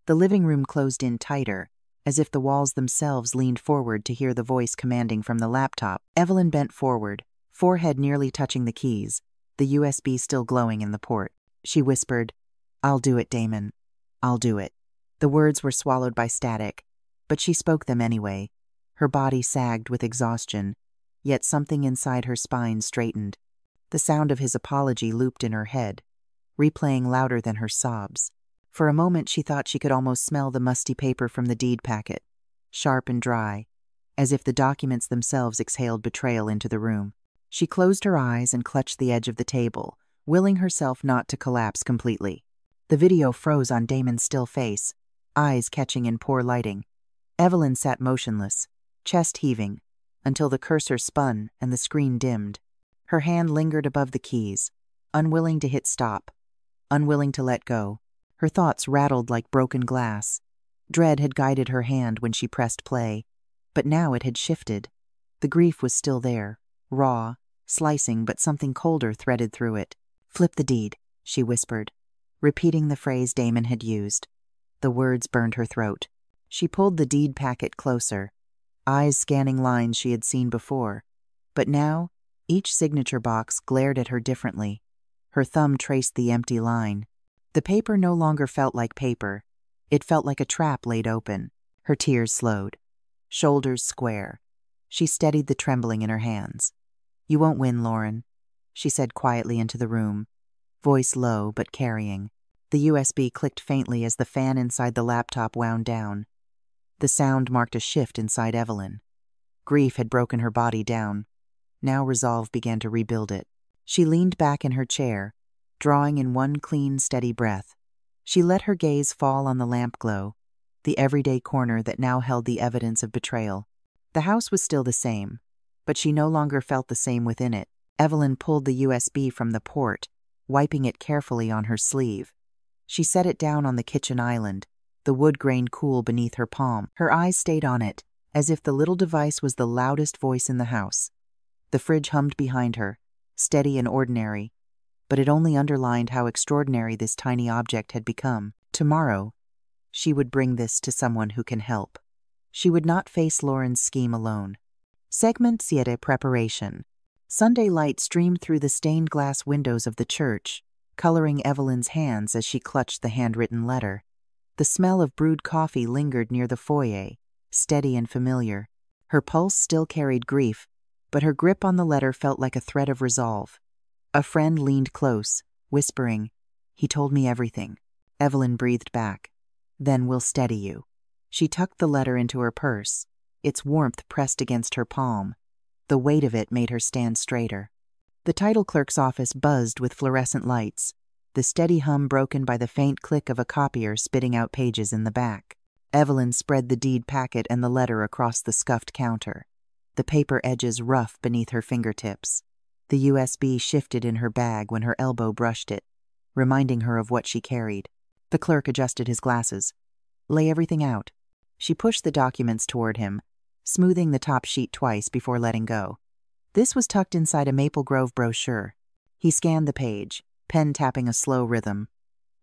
The living room closed in tighter, as if the walls themselves leaned forward to hear the voice commanding from the laptop. Evelyn bent forward, forehead nearly touching the keys, the USB still glowing in the port. She whispered, "I'll do it, Damon. I'll do it." The words were swallowed by static, but she spoke them anyway. Her body sagged with exhaustion, yet something inside her spine straightened. The sound of his apology looped in her head, replaying louder than her sobs. For a moment she thought she could almost smell the musty paper from the deed packet, sharp and dry, as if the documents themselves exhaled betrayal into the room. She closed her eyes and clutched the edge of the table, willing herself not to collapse completely. The video froze on Damon's still face, eyes catching in poor lighting. Evelyn sat motionless, chest heaving, until the cursor spun and the screen dimmed. Her hand lingered above the keys, unwilling to hit stop, unwilling to let go. Her thoughts rattled like broken glass. Dread had guided her hand when she pressed play, but now it had shifted. The grief was still there, raw, slicing, but something colder threaded through it. "Flip the deed," she whispered, repeating the phrase Damon had used. The words burned her throat. She pulled the deed packet closer, eyes scanning lines she had seen before, but now each signature box glared at her differently. Her thumb traced the empty line. The paper no longer felt like paper. It felt like a trap laid open. Her tears slowed, shoulders square. She steadied the trembling in her hands. "You won't win, Lauren," she said quietly into the room, voice low but carrying. The USB clicked faintly as the fan inside the laptop wound down. The sound marked a shift inside Evelyn. Grief had broken her body down. Now resolve began to rebuild it. She leaned back in her chair, drawing in one clean, steady breath. She let her gaze fall on the lamp glow, the everyday corner that now held the evidence of betrayal. The house was still the same, but she no longer felt the same within it. Evelyn pulled the USB from the port, wiping it carefully on her sleeve. She set it down on the kitchen island, the wood grain cool beneath her palm. Her eyes stayed on it, as if the little device was the loudest voice in the house. The fridge hummed behind her, steady and ordinary, but it only underlined how extraordinary this tiny object had become. Tomorrow, she would bring this to someone who can help. She would not face Lauren's scheme alone. Segment 7: Preparation. Sunday light streamed through the stained glass windows of the church, coloring Evelyn's hands as she clutched the handwritten letter. The smell of brewed coffee lingered near the foyer, steady and familiar. Her pulse still carried grief, but her grip on the letter felt like a thread of resolve. A friend leaned close, whispering, "He told me everything." Evelyn breathed back. "Then we'll steady you." She tucked the letter into her purse, its warmth pressed against her palm. The weight of it made her stand straighter. The title clerk's office buzzed with fluorescent lights, the steady hum broken by the faint click of a copier spitting out pages in the back. Evelyn spread the deed packet and the letter across the scuffed counter, the paper edges rough beneath her fingertips. The USB shifted in her bag when her elbow brushed it, reminding her of what she carried. The clerk adjusted his glasses. "Lay everything out." She pushed the documents toward him, smoothing the top sheet twice before letting go. This was tucked inside a Maple Grove brochure. He scanned the page, pen tapping a slow rhythm.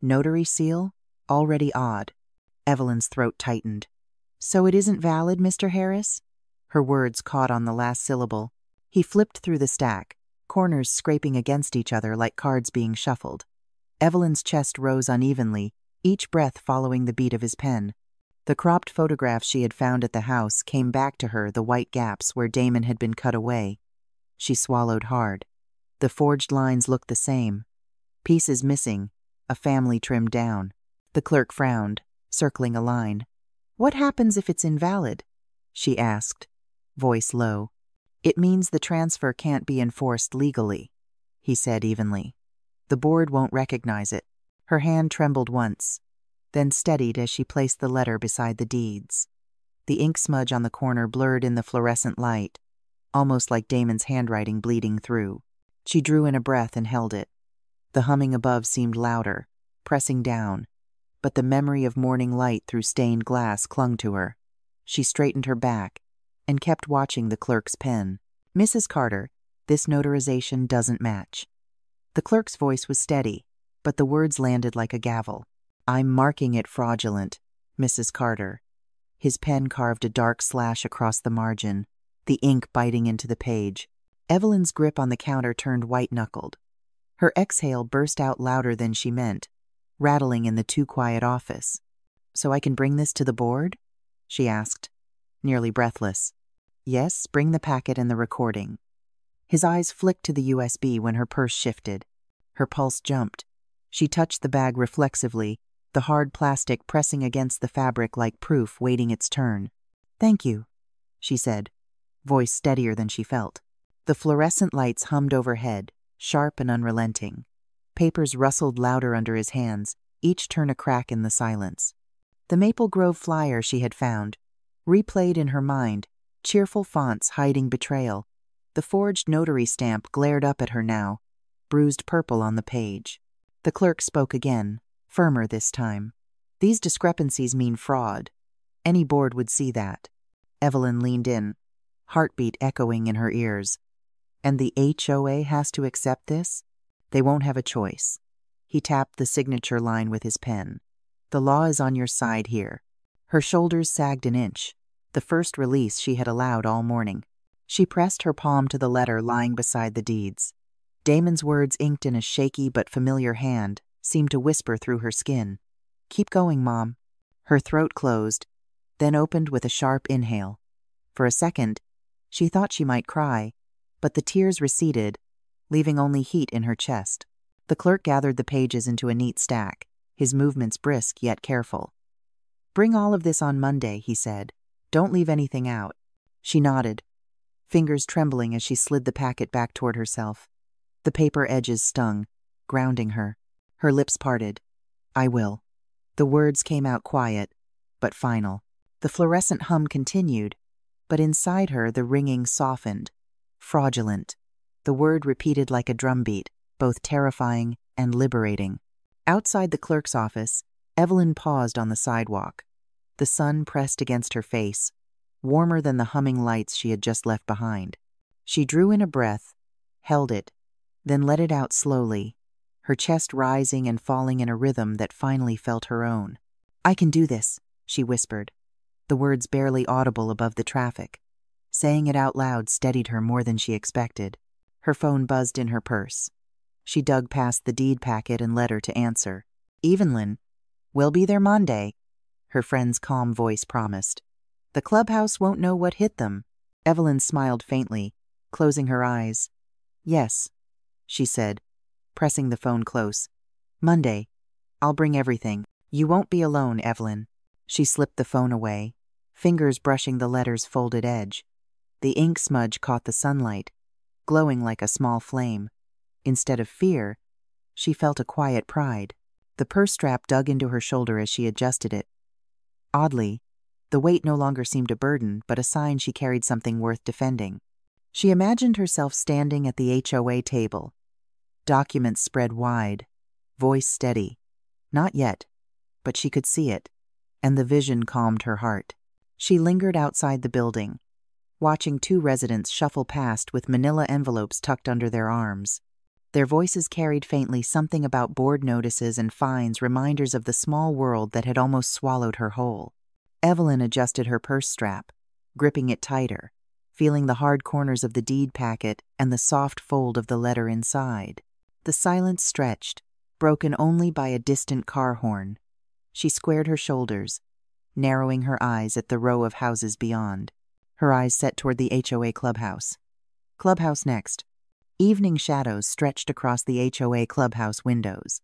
Notary seal? Already odd. Evelyn's throat tightened. "So it isn't valid, Mr. Harris?" Her words caught on the last syllable. He flipped through the stack, corners scraping against each other like cards being shuffled. Evelyn's chest rose unevenly, each breath following the beat of his pen. The cropped photographs she had found at the house came back to her, the white gaps where Damon had been cut away. She swallowed hard. The forged lines looked the same. Pieces missing, a family trimmed down. The clerk frowned, circling a line. "What happens if it's invalid?" she asked, voice low. "It means the transfer can't be enforced legally," he said evenly. "The board won't recognize it." Her hand trembled once, then steadied as she placed the letter beside the deeds. The ink smudge on the corner blurred in the fluorescent light, almost like Damon's handwriting bleeding through. She drew in a breath and held it. The humming above seemed louder, pressing down, but the memory of morning light through stained glass clung to her. She straightened her back and kept watching the clerk's pen. "Mrs. Carter, this notarization doesn't match." The clerk's voice was steady, but the words landed like a gavel. "I'm marking it fraudulent, Mrs. Carter." His pen carved a dark slash across the margin, the ink biting into the page. Evelyn's grip on the counter turned white-knuckled. Her exhale burst out louder than she meant, rattling in the too-quiet office. "So I can bring this to the board?" she asked, nearly breathless. "Yes, bring the packet and the recording." His eyes flicked to the USB when her purse shifted. Her pulse jumped. She touched the bag reflexively, the hard plastic pressing against the fabric like proof waiting its turn. "Thank you," she said, voice steadier than she felt. The fluorescent lights hummed overhead, sharp and unrelenting. Papers rustled louder under his hands, each turn a crack in the silence. The Maple Grove flyer she had found, replayed in her mind, cheerful fonts hiding betrayal. The forged notary stamp glared up at her now, bruised purple on the page. The clerk spoke again, firmer this time. "These discrepancies mean fraud. Any board would see that." Evelyn leaned in, heartbeat echoing in her ears. "And the HOA has to accept this? They won't have a choice." He tapped the signature line with his pen. "The law is on your side here." Her shoulders sagged an inch, the first release she had allowed all morning. She pressed her palm to the letter lying beside the deeds. Damon's words, inked in a shaky but familiar hand, seemed to whisper through her skin. "Keep going, Mom." Her throat closed, then opened with a sharp inhale. For a second, she thought she might cry, but the tears receded, leaving only heat in her chest. The clerk gathered the pages into a neat stack, his movements brisk yet careful. "Bring all of this on Monday," he said. "Don't leave anything out." She nodded, fingers trembling as she slid the packet back toward herself. The paper edges stung, grounding her. Her lips parted. "I will." The words came out quiet, but final. The fluorescent hum continued, but inside her the ringing softened. Fraudulent. The word repeated like a drumbeat, both terrifying and liberating. Outside the clerk's office, Evelyn paused on the sidewalk. The sun pressed against her face, warmer than the humming lights she had just left behind. She drew in a breath, held it, then let it out slowly, her chest rising and falling in a rhythm that finally felt her own. "I can do this," she whispered, the words barely audible above the traffic. Saying it out loud steadied her more than she expected. Her phone buzzed in her purse. She dug past the deed packet and letter to answer. "Evelyn, we'll be there Monday," her friend's calm voice promised. "The clubhouse won't know what hit them." Evelyn smiled faintly, closing her eyes. "Yes," she said, pressing the phone close. "Monday. I'll bring everything. You won't be alone, Evelyn." She slipped the phone away, fingers brushing the letter's folded edge. The ink smudge caught the sunlight, glowing like a small flame. Instead of fear, she felt a quiet pride. The purse strap dug into her shoulder as she adjusted it. Oddly, the weight no longer seemed a burden, but a sign she carried something worth defending. She imagined herself standing at the HOA table, documents spread wide, voice steady. Not yet, but she could see it, and the vision calmed her heart. She lingered outside the building, watching two residents shuffle past with manila envelopes tucked under their arms. Their voices carried faintly something about board notices and fines, reminders of the small world that had almost swallowed her whole. Evelyn adjusted her purse strap, gripping it tighter, feeling the hard corners of the deed packet and the soft fold of the letter inside. The silence stretched, broken only by a distant car horn. She squared her shoulders, narrowing her eyes at the row of houses beyond. Her eyes set toward the HOA clubhouse. Clubhouse next. Evening shadows stretched across the HOA clubhouse windows.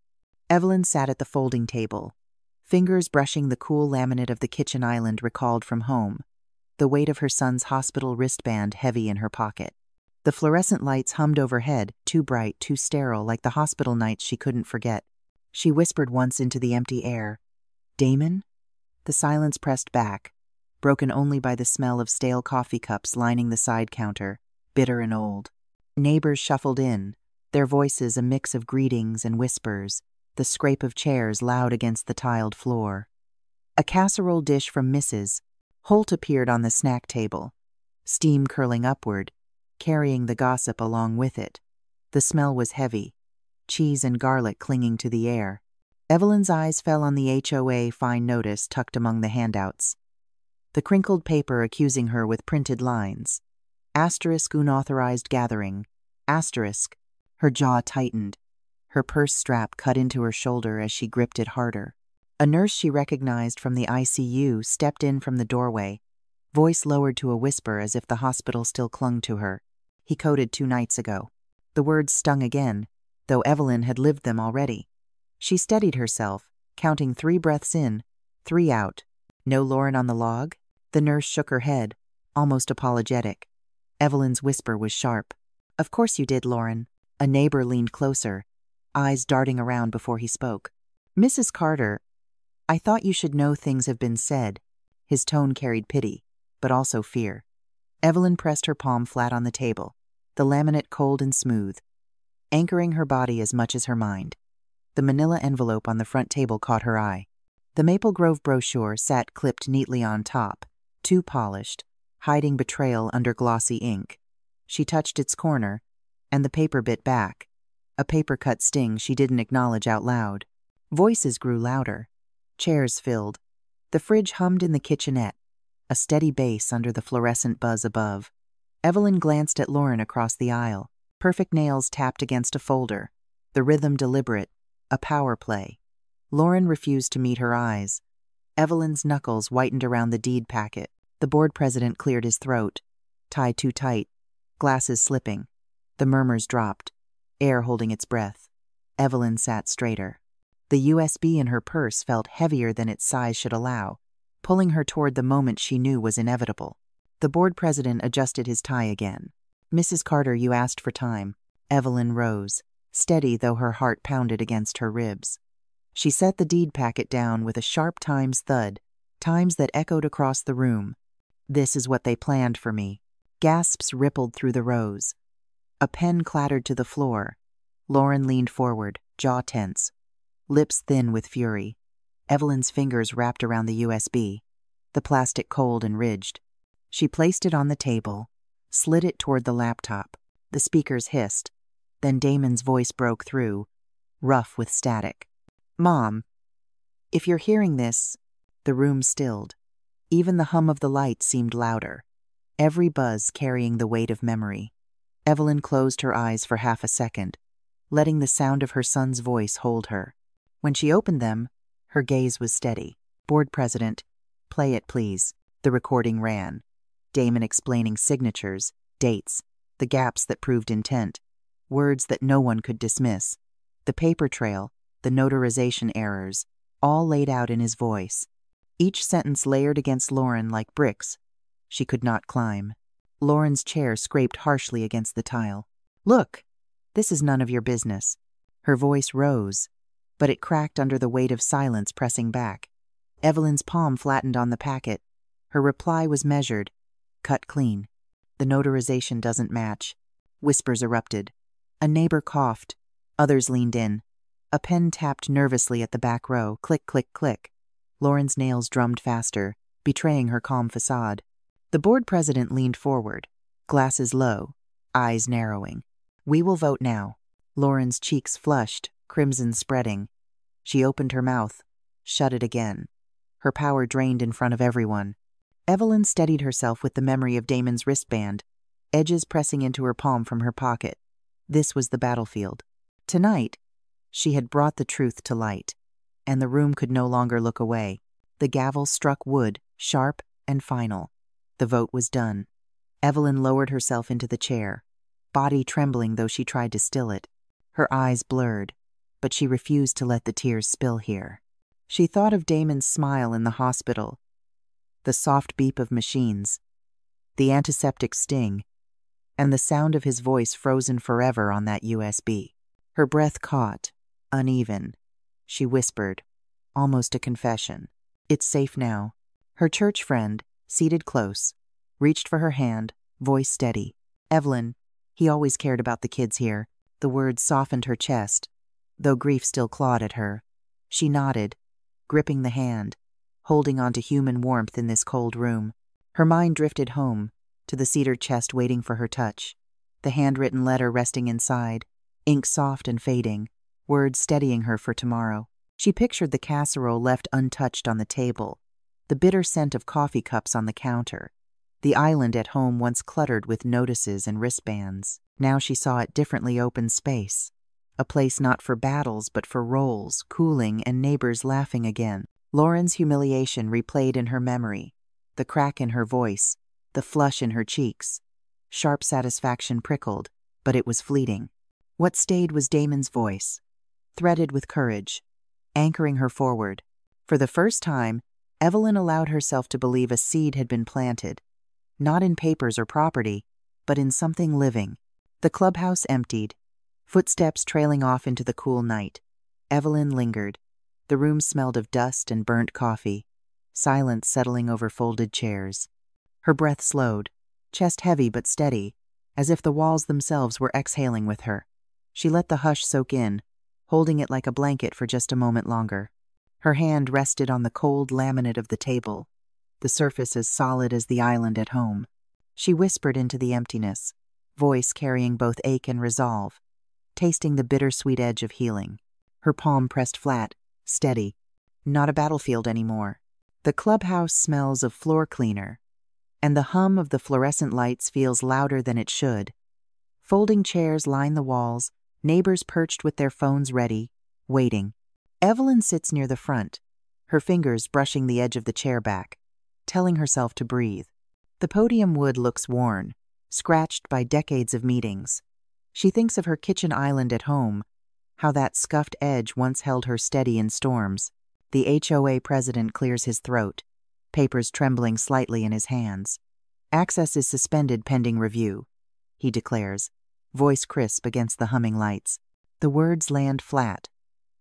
Evelyn sat at the folding table, fingers brushing the cool laminate of the kitchen island recalled from home, the weight of her son's hospital wristband heavy in her pocket. The fluorescent lights hummed overhead, too bright, too sterile, like the hospital nights she couldn't forget. She whispered once into the empty air, "Damon?" The silence pressed back, broken only by the smell of stale coffee cups lining the side counter, bitter and old. Neighbors shuffled in, their voices a mix of greetings and whispers, the scrape of chairs loud against the tiled floor. A casserole dish from Mrs. Holt appeared on the snack table, steam curling upward, carrying the gossip along with it. The smell was heavy, cheese and garlic clinging to the air. Evelyn's eyes fell on the HOA fine notice tucked among the handouts, the crinkled paper accusing her with printed lines. Asterisk unauthorized gathering. Asterisk. Her jaw tightened. Her purse strap cut into her shoulder as she gripped it harder. A nurse she recognized from the ICU stepped in from the doorway, voice lowered to a whisper as if the hospital still clung to her. "He coded 2 nights ago." The words stung again, though Evelyn had lived them already. She steadied herself, counting 3 breaths in, 3 out. "No Lauren on the log?" The nurse shook her head, almost apologetic. Evelyn's whisper was sharp. "Of course you did, Lauren." A neighbor leaned closer, eyes darting around before he spoke. "Mrs. Carter, I thought you should know things have been said." His tone carried pity, but also fear. Evelyn pressed her palm flat on the table, the laminate cold and smooth, anchoring her body as much as her mind. The manila envelope on the front table caught her eye. The Maple Grove brochure sat clipped neatly on top, too polished, hiding betrayal under glossy ink. She touched its corner, and the paper bit back, a paper-cut sting she didn't acknowledge out loud. Voices grew louder. Chairs filled. The fridge hummed in the kitchenette, a steady bass under the fluorescent buzz above. Evelyn glanced at Lauren across the aisle. Perfect nails tapped against a folder, the rhythm deliberate, a power play. Lauren refused to meet her eyes. Evelyn's knuckles whitened around the deed packet. The board president cleared his throat, tied too tight, glasses slipping. The murmurs dropped, air holding its breath. Evelyn sat straighter. The USB in her purse felt heavier than its size should allow, pulling her toward the moment she knew was inevitable. The board president adjusted his tie again. "Mrs. Carter, you asked for time." Evelyn rose, steady though her heart pounded against her ribs. She set the deed packet down with a sharp times thud, times that echoed across the room. "This is what they planned for me." Gasps rippled through the rows. A pen clattered to the floor. Lauren leaned forward, jaw tense, lips thin with fury. Evelyn's fingers wrapped around the USB, the plastic cold and ridged. She placed it on the table, slid it toward the laptop. The speakers hissed. Then Damon's voice broke through, rough with static. "Mom, if you're hearing this..." The room stilled. Even the hum of the light seemed louder, every buzz carrying the weight of memory. Evelyn closed her eyes for half a second, letting the sound of her son's voice hold her. When she opened them, her gaze was steady. "Board president, play it please." The recording ran. Damon explaining signatures, dates, the the gaps that proved intent, words that no one could dismiss, the paper trail, the notarization errors, all laid out in his voice. Each sentence layered against Lauren like bricks she could not climb. Lauren's chair scraped harshly against the tile. "Look, this is none of your business." Her voice rose, but it cracked under the weight of silence pressing back. Evelyn's palm flattened on the packet. Her reply was measured, cut clean. "The notarization doesn't match." Whispers erupted. A neighbor coughed. Others leaned in. A pen tapped nervously at the back row. Click, click, click. Lauren's nails drummed faster, betraying her calm facade. The board president leaned forward, glasses low, eyes narrowing. "We will vote now." Lauren's cheeks flushed, crimson spreading. She opened her mouth, shut it again. Her power drained in front of everyone. Evelyn steadied herself with the memory of Damon's wristband, edges pressing into her palm from her pocket. This was the battlefield. Tonight, she had brought the truth to light, and the room could no longer look away. The gavel struck wood, sharp and final. The vote was done. Evelyn lowered herself into the chair, body trembling though she tried to still it. Her eyes blurred, but she refused to let the tears spill here. She thought of Damon's smile in the hospital, the soft beep of machines, the antiseptic sting, and the sound of his voice frozen forever on that USB. Her breath caught, uneven. She whispered, almost a confession. "It's safe now." Her church friend, seated close, reached for her hand, voice steady. "Evelyn, he always cared about the kids here." The words softened her chest, though grief still clawed at her. She nodded, gripping the hand, holding on to human warmth in this cold room. Her mind drifted home, to the cedar chest waiting for her touch, the handwritten letter resting inside, ink soft and fading, words steadying her for tomorrow. She pictured the casserole left untouched on the table, the bitter scent of coffee cups on the counter, the island at home once cluttered with notices and wristbands. Now she saw it differently open space, a place not for battles but for roles, cooling, and neighbors laughing again. Lauren's humiliation replayed in her memory, the crack in her voice, the flush in her cheeks. Sharp satisfaction prickled, but it was fleeting. What stayed was Damon's voice, threaded with courage, anchoring her forward. For the first time, Evelyn allowed herself to believe a seed had been planted, not in papers or property, but in something living. The clubhouse emptied, footsteps trailing off into the cool night. Evelyn lingered. The room smelled of dust and burnt coffee, silence settling over folded chairs. Her breath slowed, chest heavy but steady, as if the walls themselves were exhaling with her. She let the hush soak in, holding it like a blanket for just a moment longer. Her hand rested on the cold laminate of the table, the surface as solid as the island at home. She whispered into the emptiness, voice carrying both ache and resolve, tasting the bittersweet edge of healing. Her palm pressed flat, steady. Not a battlefield anymore. The clubhouse smells of floor cleaner, and the hum of the fluorescent lights feels louder than it should. Folding chairs line the walls, neighbors perched with their phones ready, waiting. Evelyn sits near the front, her fingers brushing the edge of the chair back, telling herself to breathe. The podium wood looks worn, scratched by decades of meetings. She thinks of her kitchen island at home, how that scuffed edge once held her steady in storms. The HOA president clears his throat, papers trembling slightly in his hands. "Access is suspended pending review," he declares, voice crisp against the humming lights. The words land flat,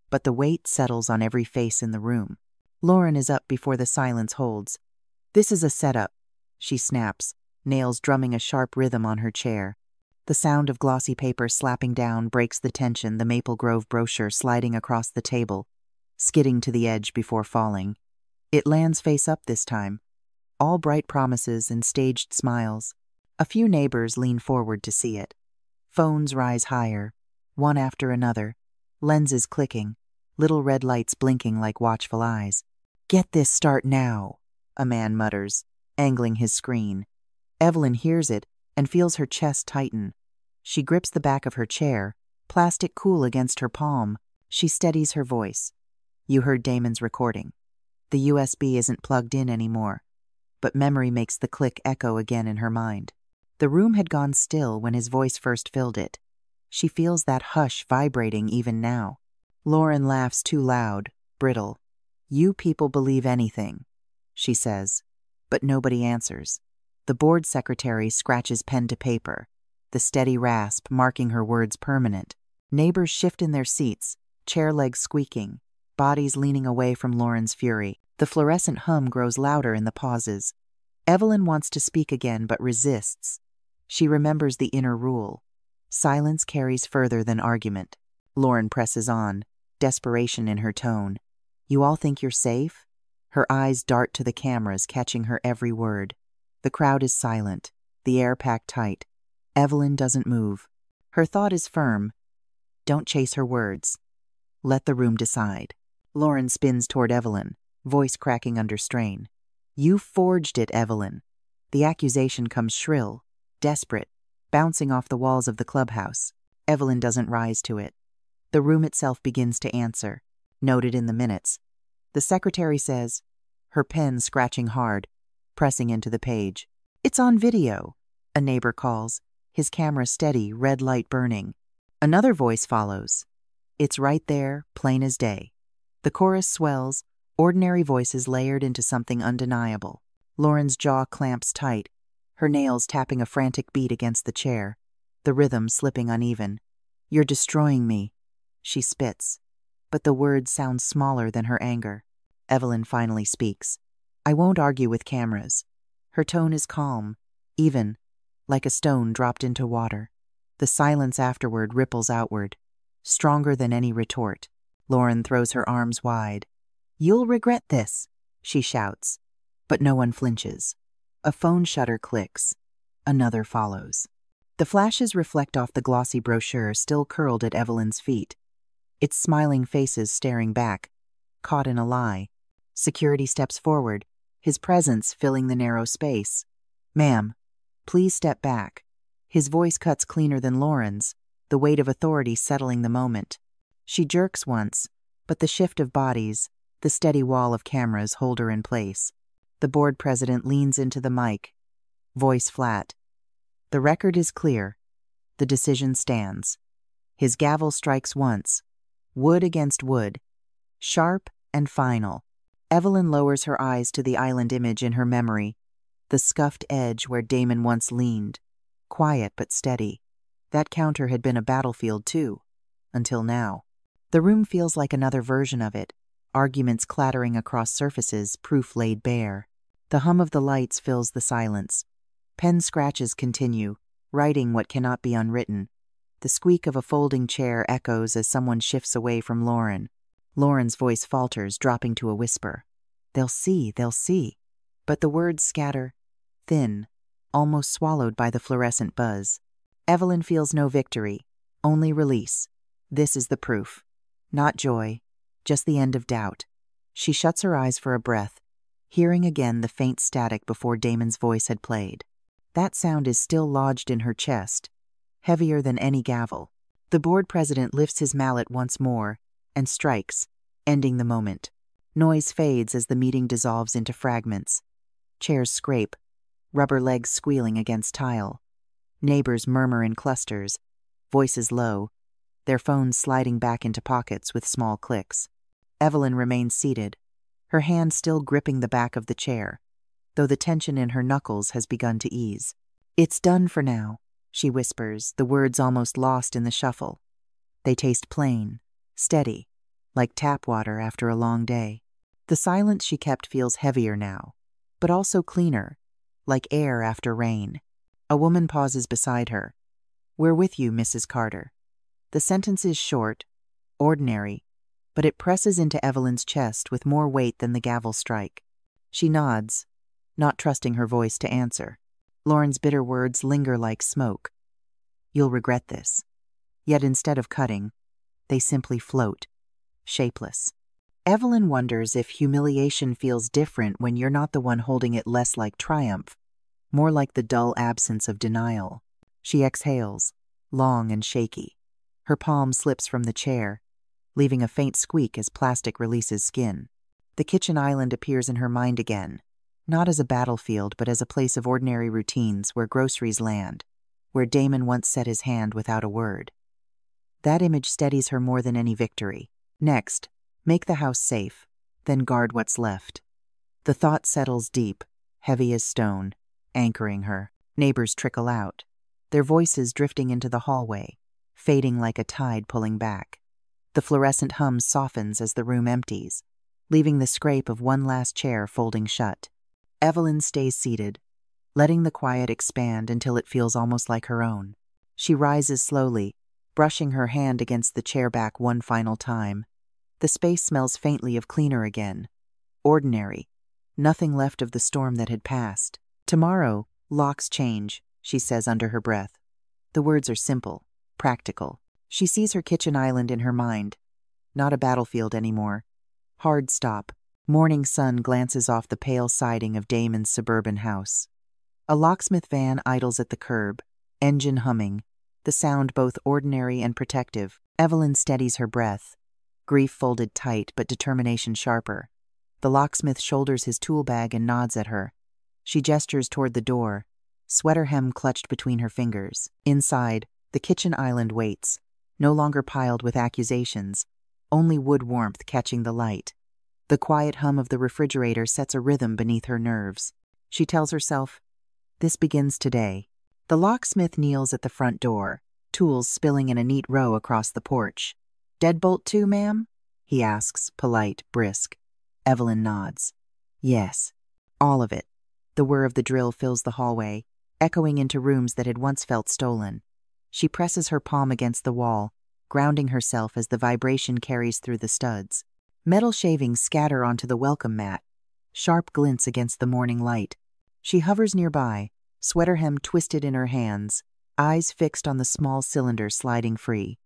but the weight settles on every face in the room. Lauren is up before the silence holds. "This is a setup," she snaps, nails drumming a sharp rhythm on her chair. The sound of glossy paper slapping down breaks the tension, the Maple Grove brochure sliding across the table, skidding to the edge before falling. It lands face up this time, all bright promises and staged smiles. A few neighbors lean forward to see it. Phones rise higher, one after another, lenses clicking, little red lights blinking like watchful eyes. "Get this start now," a man mutters, angling his screen. Evelyn hears it and feels her chest tighten. She grips the back of her chair, plastic cool against her palm. She steadies her voice. "You heard Damon's recording. The USB isn't plugged in anymore, but memory makes the click echo again in her mind. The room had gone still when his voice first filled it. She feels that hush vibrating even now. Lauren laughs too loud, brittle. "You people believe anything," she says. But nobody answers. The board secretary scratches pen to paper, the steady rasp marking her words permanent. Neighbors shift in their seats, chair legs squeaking, bodies leaning away from Lauren's fury. The fluorescent hum grows louder in the pauses. Evelyn wants to speak again but resists. She remembers the inner rule. Silence carries further than argument. Lauren presses on, desperation in her tone. "You all think you're safe?" Her eyes dart to the cameras, catching her every word. The crowd is silent, the air packed tight. Evelyn doesn't move. Her thought is firm. Don't chase her words. Let the room decide. Lauren spins toward Evelyn, voice cracking under strain. "You forged it, Evelyn." The accusation comes shrill, desperate, bouncing off the walls of the clubhouse. Evelyn doesn't rise to it. The room itself begins to answer, noted in the minutes. The secretary says, her pen scratching hard, pressing into the page. "It's on video," a neighbor calls, his camera steady, red light burning. Another voice follows. "It's right there, plain as day." The chorus swells, ordinary voices layered into something undeniable. Lauren's jaw clamps tight, her nails tapping a frantic beat against the chair, the rhythm slipping uneven. "You're destroying me," she spits, but the words sound smaller than her anger. Evelyn finally speaks. "I won't argue with cameras." Her tone is calm, even, like a stone dropped into water. The silence afterward ripples outward, stronger than any retort. Lauren throws her arms wide. "You'll regret this," she shouts, but no one flinches. A phone shutter clicks. Another follows. The flashes reflect off the glossy brochure still curled at Evelyn's feet. Its smiling faces staring back, caught in a lie. Security steps forward, his presence filling the narrow space. "Ma'am, please step back." His voice cuts cleaner than Lauren's, the weight of authority settling the moment. She jerks once, but the shift of bodies, the steady wall of cameras hold her in place. The board president leans into the mic, voice flat. The record is clear. The decision stands. His gavel strikes once, wood against wood, sharp and final. Evelyn lowers her eyes to the island image in her memory, the scuffed edge where Damon once leaned, quiet but steady. That counter had been a battlefield too, until now. The room feels like another version of it, arguments clattering across surfaces, proof laid bare. The hum of the lights fills the silence. Pen scratches continue, writing what cannot be unwritten. The squeak of a folding chair echoes as someone shifts away from Lauren. Lauren's voice falters, dropping to a whisper. They'll see. But the words scatter, thin, almost swallowed by the fluorescent buzz. Evelyn feels no victory, only release. This is the proof. Not joy, just the end of doubt. She shuts her eyes for a breath, hearing again the faint static before Damon's voice had played. That sound is still lodged in her chest, heavier than any gavel. The board president lifts his mallet once more and strikes, ending the moment. Noise fades as the meeting dissolves into fragments. Chairs scrape, rubber legs squealing against tile. Neighbors murmur in clusters, voices low, their phones sliding back into pockets with small clicks. Evelyn remains seated, her hand still gripping the back of the chair, though the tension in her knuckles has begun to ease. "It's done for now," she whispers, the words almost lost in the shuffle. They taste plain, steady, like tap water after a long day. The silence she kept feels heavier now, but also cleaner, like air after rain. A woman pauses beside her. "We're with you, Mrs. Carter." The sentence is short, ordinary, but it presses into Evelyn's chest with more weight than the gavel strike. She nods, not trusting her voice to answer. Lauren's bitter words linger like smoke. "You'll regret this." Yet instead of cutting, they simply float, shapeless. Evelyn wonders if humiliation feels different when you're not the one holding it, less like triumph, more like the dull absence of denial. She exhales, long and shaky. Her palm slips from the chair, leaving a faint squeak as plastic releases skin. The kitchen island appears in her mind again, not as a battlefield but as a place of ordinary routines where groceries land, where Damon once set his hand without a word. That image steadies her more than any victory. Next, make the house safe, then guard what's left. The thought settles deep, heavy as stone, anchoring her. Neighbors trickle out, their voices drifting into the hallway, fading like a tide pulling back. The fluorescent hum softens as the room empties, leaving the scrape of one last chair folding shut. Evelyn stays seated, letting the quiet expand until it feels almost like her own. She rises slowly, brushing her hand against the chair back one final time. The space smells faintly of cleaner again. Ordinary. Nothing left of the storm that had passed. Tomorrow, locks change, she says under her breath. The words are simple, practical. She sees her kitchen island in her mind. Not a battlefield anymore. Hard stop. Morning sun glances off the pale siding of Damon's suburban house. A locksmith van idles at the curb, engine humming, the sound both ordinary and protective. Evelyn steadies her breath, grief folded tight but determination sharper. The locksmith shoulders his tool bag and nods at her. She gestures toward the door, sweater hem clutched between her fingers. Inside, the kitchen island waits, no longer piled with accusations, only wood warmth catching the light. The quiet hum of the refrigerator sets a rhythm beneath her nerves. She tells herself, "This begins today." The locksmith kneels at the front door, tools spilling in a neat row across the porch. "Deadbolt too, ma'am?" he asks, polite, brisk. Evelyn nods. "Yes, all of it." The whir of the drill fills the hallway, echoing into rooms that had once felt stolen. She presses her palm against the wall, grounding herself as the vibration carries through the studs. Metal shavings scatter onto the welcome mat, sharp glints against the morning light. She hovers nearby, sweater hem twisted in her hands, eyes fixed on the small cylinder sliding free.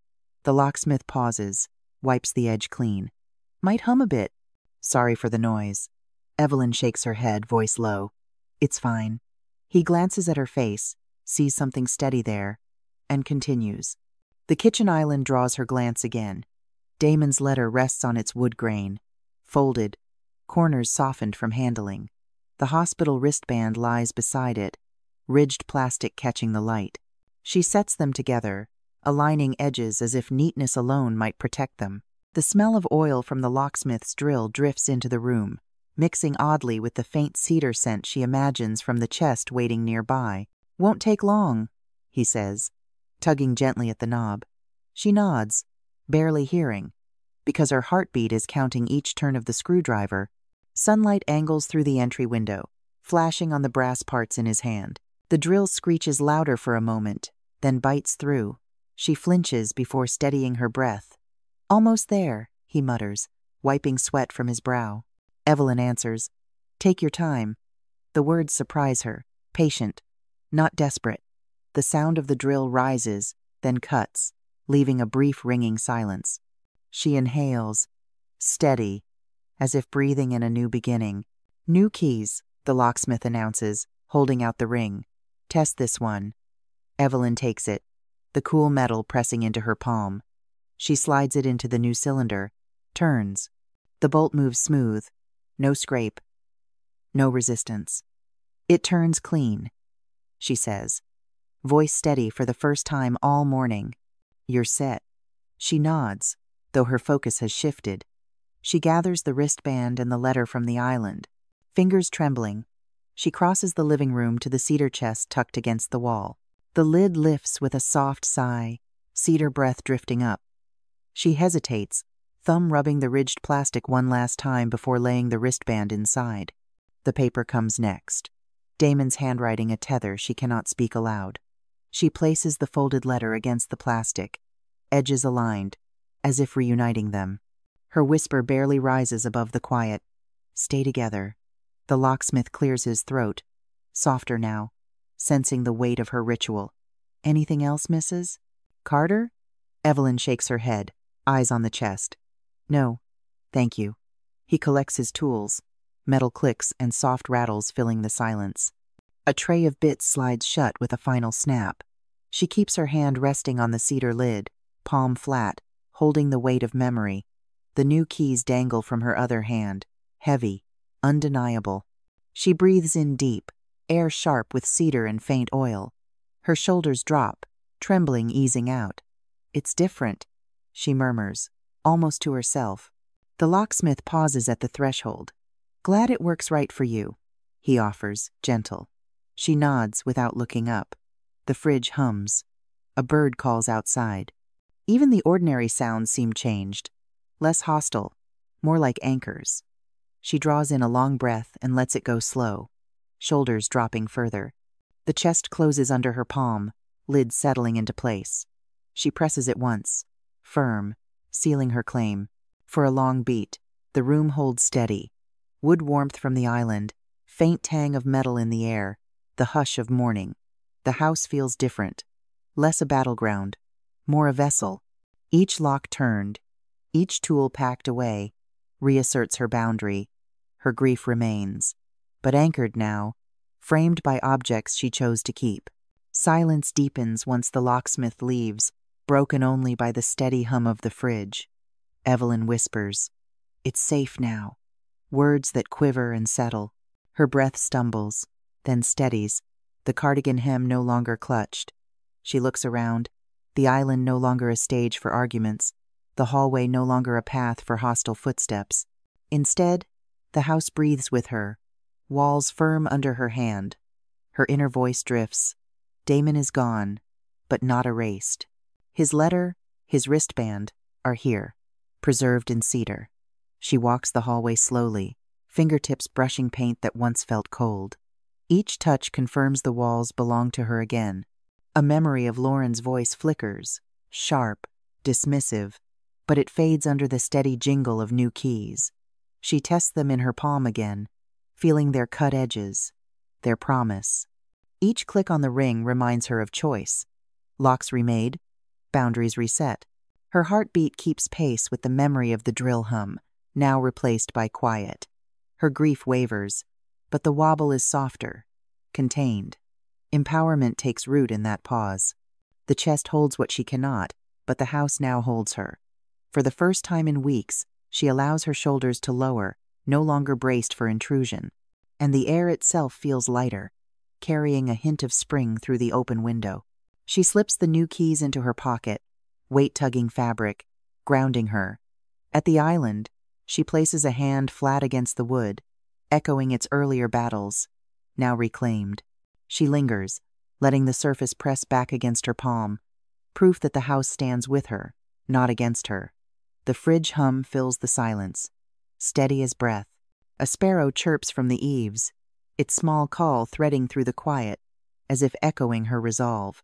The locksmith pauses, wipes the edge clean. "Might hum a bit." "Sorry for the noise." Evelyn shakes her head, voice low. "It's fine." He glances at her face, sees something steady there, and continues. The kitchen island draws her glance again. Damon's letter rests on its wood grain, folded, corners softened from handling. The hospital wristband lies beside it, ridged plastic catching the light. She sets them together, aligning edges as if neatness alone might protect them. The smell of oil from the locksmith's drill drifts into the room, mixing oddly with the faint cedar scent she imagines from the chest waiting nearby. "Won't take long," he says, tugging gently at the knob. She nods, barely hearing, because her heartbeat is counting each turn of the screwdriver. Sunlight angles through the entry window, flashing on the brass parts in his hand. The drill screeches louder for a moment, then bites through. She flinches before steadying her breath. "Almost there," he mutters, wiping sweat from his brow. Evelyn answers, "Take your time." The words surprise her, patient, not desperate. The sound of the drill rises, then cuts, leaving a brief ringing silence. She inhales, steady, as if breathing in a new beginning. "New keys," the locksmith announces, holding out the ring. "Test this one." Evelyn takes it, the cool metal pressing into her palm. She slides it into the new cylinder, turns. The bolt moves smooth, no scrape, no resistance. "It turns clean," she says, voice steady for the first time all morning. "You're set." She nods, though her focus has shifted. She gathers the wristband and the letter from the island. Fingers trembling, she crosses the living room to the cedar chest tucked against the wall. The lid lifts with a soft sigh, cedar breath drifting up. She hesitates, thumb rubbing the ridged plastic one last time before laying the wristband inside. The paper comes next. Damon's handwriting a tether she cannot speak aloud. She places the folded letter against the plastic, edges aligned, as if reuniting them. Her whisper barely rises above the quiet. "Stay together." The locksmith clears his throat, softer now, sensing the weight of her ritual. "Anything else, Mrs. Carter?" Evelyn shakes her head, eyes on the chest. "No, thank you." He collects his tools, metal clicks and soft rattles filling the silence. A tray of bits slides shut with a final snap. She keeps her hand resting on the cedar lid, palm flat, holding the weight of memory. The new keys dangle from her other hand, heavy, undeniable. She breathes in deep, air sharp with cedar and faint oil. Her shoulders drop, trembling easing out. "It's different," she murmurs, almost to herself. The locksmith pauses at the threshold. "Glad it works right for you," he offers, gentle. She nods without looking up. The fridge hums. A bird calls outside. Even the ordinary sounds seem changed, less hostile, more like anchors. She draws in a long breath and lets it go slow, shoulders dropping further. The chest closes under her palm, lid settling into place. She presses it once, firm, sealing her claim. For a long beat, the room holds steady. Wood warmth from the island, faint tang of metal in the air, the hush of morning. The house feels different, less a battleground, more a vessel. Each lock turned, each tool packed away, reasserts her boundary. Her grief remains, but anchored now, framed by objects she chose to keep. Silence deepens once the locksmith leaves, broken only by the steady hum of the fridge. Evelyn whispers, "It's safe now." Words that quiver and settle. Her breath stumbles, then steadies, the cardigan hem no longer clutched. She looks around, the island no longer a stage for arguments, the hallway no longer a path for hostile footsteps. Instead, the house breathes with her, walls firm under her hand. Her inner voice drifts. Damon is gone, but not erased. His letter, his wristband, are here, preserved in cedar. She walks the hallway slowly, fingertips brushing paint that once felt cold. Each touch confirms the walls belong to her again. A memory of Lauren's voice flickers, sharp, dismissive, but it fades under the steady jingle of new keys. She tests them in her palm again, feeling their cut edges, their promise. Each click on the ring reminds her of choice. Locks remade, boundaries reset. Her heartbeat keeps pace with the memory of the drill hum, now replaced by quiet. Her grief wavers, but the wobble is softer, contained. Empowerment takes root in that pause. The chest holds what she cannot, but the house now holds her. For the first time in weeks, she allows her shoulders to lower, no longer braced for intrusion. And the air itself feels lighter, carrying a hint of spring through the open window. She slips the new keys into her pocket, weight-tugging fabric, grounding her. At the island, she places a hand flat against the wood, echoing its earlier battles, now reclaimed. She lingers, letting the surface press back against her palm, proof that the house stands with her, not against her. The fridge hum fills the silence, steady as breath. A sparrow chirps from the eaves, its small call threading through the quiet, as if echoing her resolve.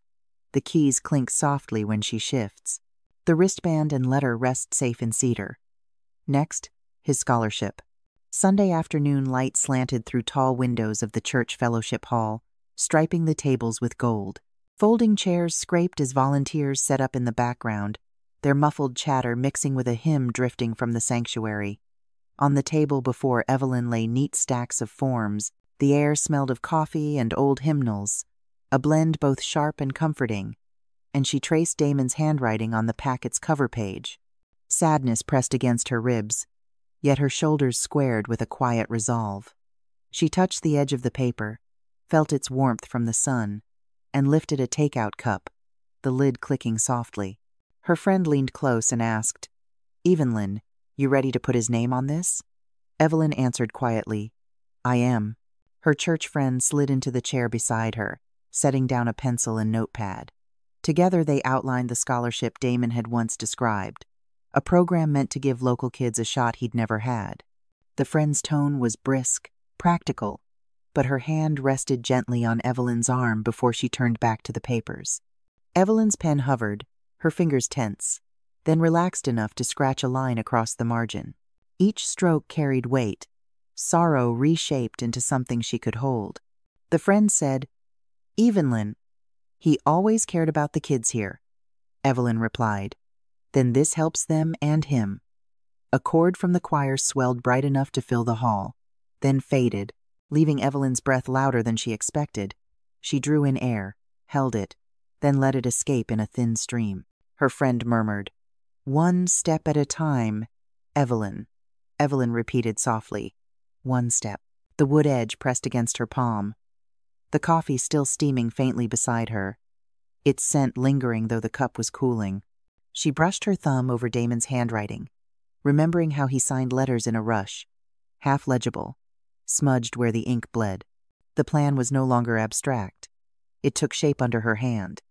The keys clink softly when she shifts. The wristband and letter rest safe in cedar. Next, his scholarship. Sunday afternoon light slanted through tall windows of the church fellowship hall, striping the tables with gold. Folding chairs scraped as volunteers set up in the background, their muffled chatter mixing with a hymn drifting from the sanctuary. On the table before Evelyn lay neat stacks of forms. The air smelled of coffee and old hymnals, a blend both sharp and comforting, and she traced Damon's handwriting on the packet's cover page. Sadness pressed against her ribs, yet her shoulders squared with a quiet resolve. She touched the edge of the paper, felt its warmth from the sun, and lifted a takeout cup, the lid clicking softly. Her friend leaned close and asked, "Evelyn, you ready to put his name on this?" Evelyn answered quietly, "I am." Her church friend slid into the chair beside her, setting down a pencil and notepad. Together they outlined the scholarship Damon had once described, a program meant to give local kids a shot he'd never had. The friend's tone was brisk, practical, but her hand rested gently on Evelyn's arm before she turned back to the papers. Evelyn's pen hovered, her fingers tense, then relaxed enough to scratch a line across the margin. Each stroke carried weight, sorrow reshaped into something she could hold. The friend said, "Evelyn, he always cared about the kids here." Evelyn replied, "Then this helps them and him." A chord from the choir swelled bright enough to fill the hall, then faded, leaving Evelyn's breath louder than she expected. She drew in air, held it, then let it escape in a thin stream. Her friend murmured, "One step at a time, Evelyn." Evelyn repeated softly, "One step." the wood edge pressed against her palm, the coffee still steaming faintly beside her, its scent lingering though the cup was cooling. She brushed her thumb over Damon's handwriting, remembering how he signed letters in a rush, half legible, smudged where the ink bled. The plan was no longer abstract. It took shape under her hand,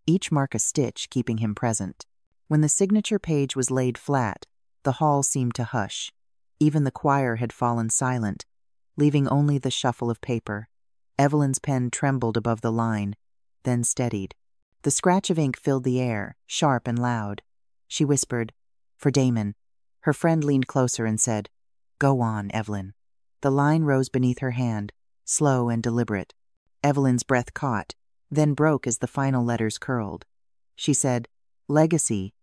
each mark a stitch keeping him present. When the signature page was laid flat, the hall seemed to hush. Even the choir had fallen silent, leaving only the shuffle of paper. Evelyn's pen trembled above the line, then steadied. The scratch of ink filled the air, sharp and loud. She whispered, "For Damon." Her friend leaned closer and said, "Go on, Evelyn." The line rose beneath her hand, slow and deliberate. Evelyn's breath caught, then broke as the final letters curled. She said, "Legacy,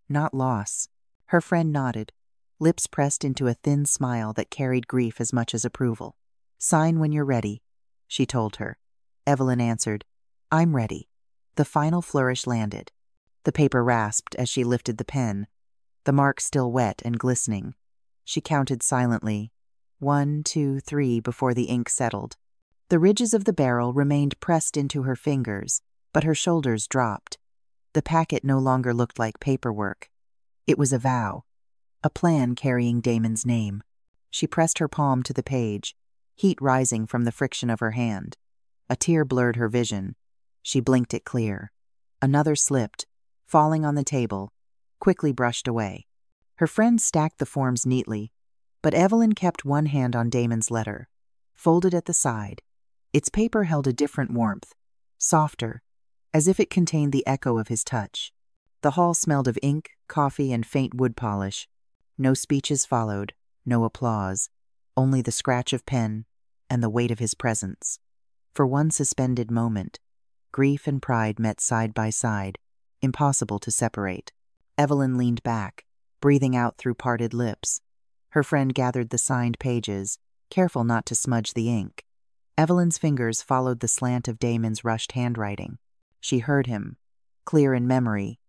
not loss." Her friend nodded, lips pressed into a thin smile that carried grief as much as approval. "Sign when you're ready," she told her. Evelyn answered, "I'm ready." The final flourish landed. The paper rasped as she lifted the pen, the mark still wet and glistening. She counted silently, 1, 2, 3, before the ink settled. The ridges of the barrel remained pressed into her fingers, but her shoulders dropped. The packet no longer looked like paperwork. It was a vow, a plan carrying Damon's name. She pressed her palm to the page, heat rising from the friction of her hand. A tear blurred her vision. She blinked it clear. Another slipped, falling on the table, quickly brushed away. Her friend stacked the forms neatly, but Evelyn kept one hand on Damon's letter, folded at the side. Its paper held a different warmth, softer, as if it contained the echo of his touch. The hall smelled of ink, coffee, and faint wood polish. No speeches followed, no applause, only the scratch of pen and the weight of his presence. For one suspended moment, grief and pride met side by side, impossible to separate. Evelyn leaned back, breathing out through parted lips. Her friend gathered the signed pages, careful not to smudge the ink. Evelyn's fingers followed the slant of Damon's rushed handwriting. She heard him, clear in memory,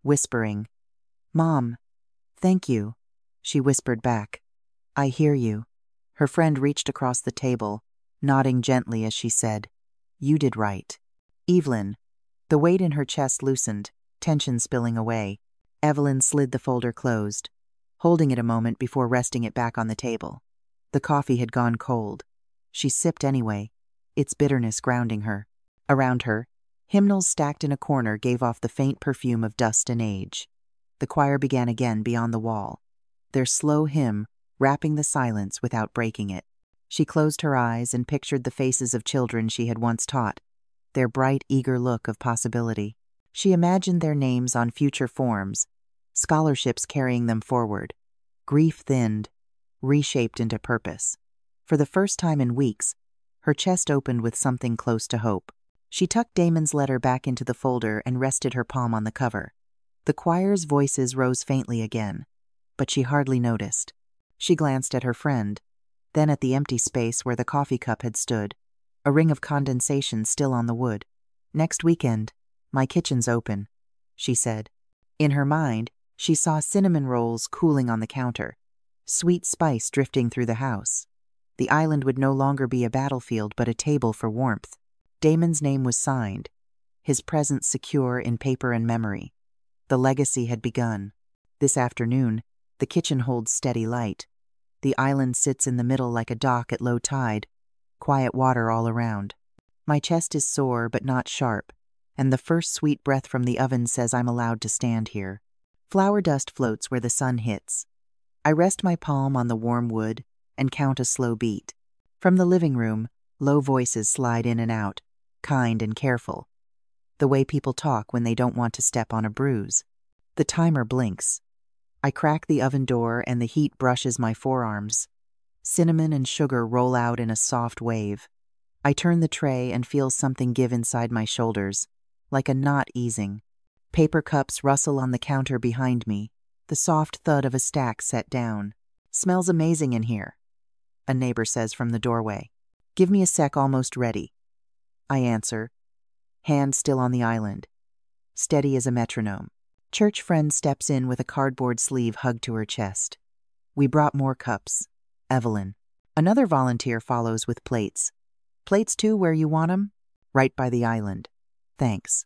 whispering, "Mom, thank you." She whispered back, "I hear you." Her friend reached across the table, nodding gently as she said, "You did right." Evelyn, the weight in her chest loosened, tension spilling away. Evelyn slid the folder closed, holding it a moment before resting it back on the table. The coffee had gone cold. She sipped anyway, its bitterness grounding her. Around her, hymnals stacked in a corner gave off the faint perfume of dust and age. The choir began again beyond the wall, their slow hymn wrapping the silence without breaking it. She closed her eyes and pictured the faces of children she had once taught, their bright, eager look of possibility. She imagined their names on future forms, scholarships carrying them forward. Grief thinned, reshaped into purpose. For the first time in weeks, her chest opened with something close to hope. She tucked Damon's letter back into the folder and rested her palm on the cover. The choir's voices rose faintly again, but she hardly noticed. She glanced at her friend, then at the empty space where the coffee cup had stood, a ring of condensation still on the wood. "Next weekend, my kitchen's open," she said. In her mind, she saw cinnamon rolls cooling on the counter, sweet spice drifting through the house. The island would no longer be a battlefield but a table for warmth. Damon's name was signed, his presence secure in paper and memory. The legacy had begun. This afternoon, the kitchen holds steady light. The island sits in the middle like a dock at low tide, quiet water all around. My chest is sore but not sharp, and the first sweet breath from the oven says I'm allowed to stand here. Flour dust floats where the sun hits. I rest my palm on the warm wood and count a slow beat. From the living room, low voices slide in and out, kind and careful, the way people talk when they don't want to step on a bruise. The timer blinks. I crack the oven door and the heat brushes my forearms. Cinnamon and sugar roll out in a soft wave. I turn the tray and feel something give inside my shoulders, like a knot easing. Paper cups rustle on the counter behind me, the soft thud of a stack set down. "Smells amazing in here," a neighbor says from the doorway. "Give me a sec, almost ready." I answer, hand still on the island, steady as a metronome. Church friend steps in with a cardboard sleeve hugged to her chest. "We brought more cups, Evelyn." Another volunteer follows with plates. Plates too, where you want 'em? Right by the island. Thanks.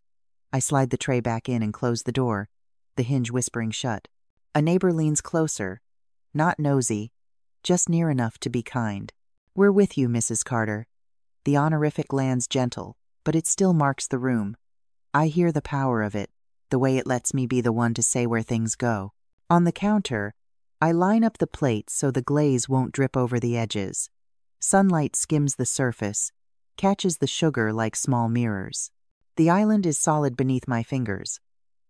I slide the tray back in and close the door, the hinge whispering shut. A neighbor leans closer, not nosy, just near enough to be kind. We're with you, Mrs. Carter. The honorific lands gentle, but it still marks the room. I hear the power of it, the way it lets me be the one to say where things go. On the counter, I line up the plates so the glaze won't drip over the edges. Sunlight skims the surface, catches the sugar like small mirrors. The island is solid beneath my fingers,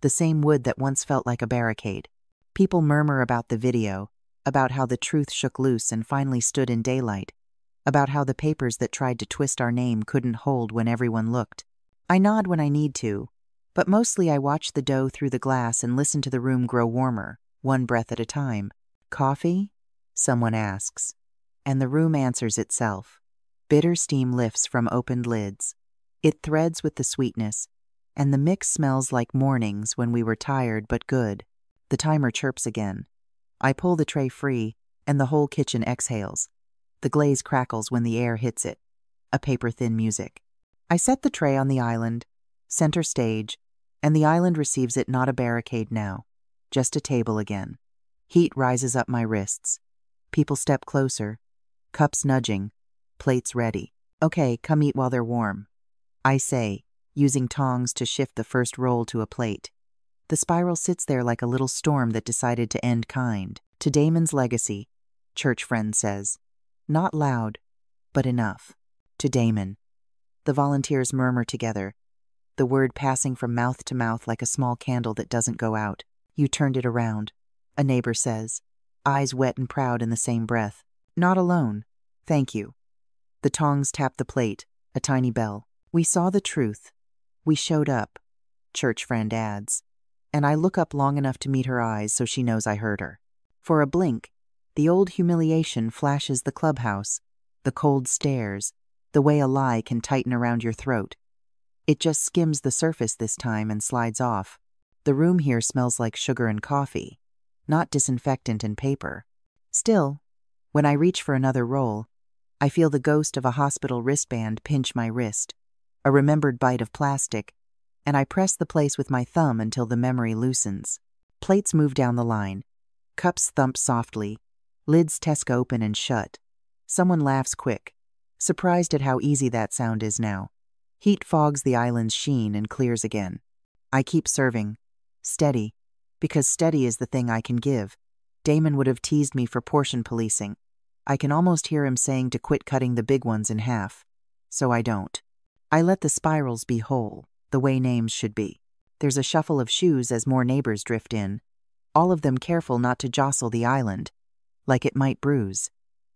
the same wood that once felt like a barricade. People murmur about the video, about how the truth shook loose and finally stood in daylight, about how the papers that tried to twist our name couldn't hold when everyone looked. I nod when I need to, but mostly I watch the dough through the glass and listen to the room grow warmer, one breath at a time. Coffee? Someone asks, and the room answers itself. Bitter steam lifts from opened lids. It threads with the sweetness, and the mix smells like mornings when we were tired but good. The timer chirps again. I pull the tray free, and the whole kitchen exhales. The glaze crackles when the air hits it. A paper-thin music. I set the tray on the island, center stage, and the island receives it, not a barricade now, just a table again. Heat rises up my wrists. People step closer, cups nudging, plates ready. Okay, come eat while they're warm, I say, using tongs to shift the first roll to a plate. The spiral sits there like a little storm that decided to end kind. To Damon's legacy, church friend says. Not loud, but enough. To Damon. The volunteers murmur together, the word passing from mouth to mouth like a small candle that doesn't go out. You turned it around, a neighbor says, eyes wet and proud in the same breath. Not alone. Thank you. The tongs tap the plate, a tiny bell. We saw the truth. We showed up, church friend adds, and I look up long enough to meet her eyes so she knows I heard her. For a blink, the old humiliation flashes the clubhouse, the cold stares, the way a lie can tighten around your throat. It just skims the surface this time and slides off. The room here smells like sugar and coffee, not disinfectant and paper. Still, when I reach for another roll, I feel the ghost of a hospital wristband pinch my wrist, a remembered bite of plastic, and I press the place with my thumb until the memory loosens. Plates move down the line. Cups thump softly. Lids tesk open and shut. Someone laughs quick, surprised at how easy that sound is now. Heat fogs the island's sheen and clears again. I keep serving. Steady. Because steady is the thing I can give. Damon would have teased me for portion policing. I can almost hear him saying to quit cutting the big ones in half. So I don't. I let the spirals be whole, the way names should be. There's a shuffle of shoes as more neighbors drift in, all of them careful not to jostle the island, like it might bruise.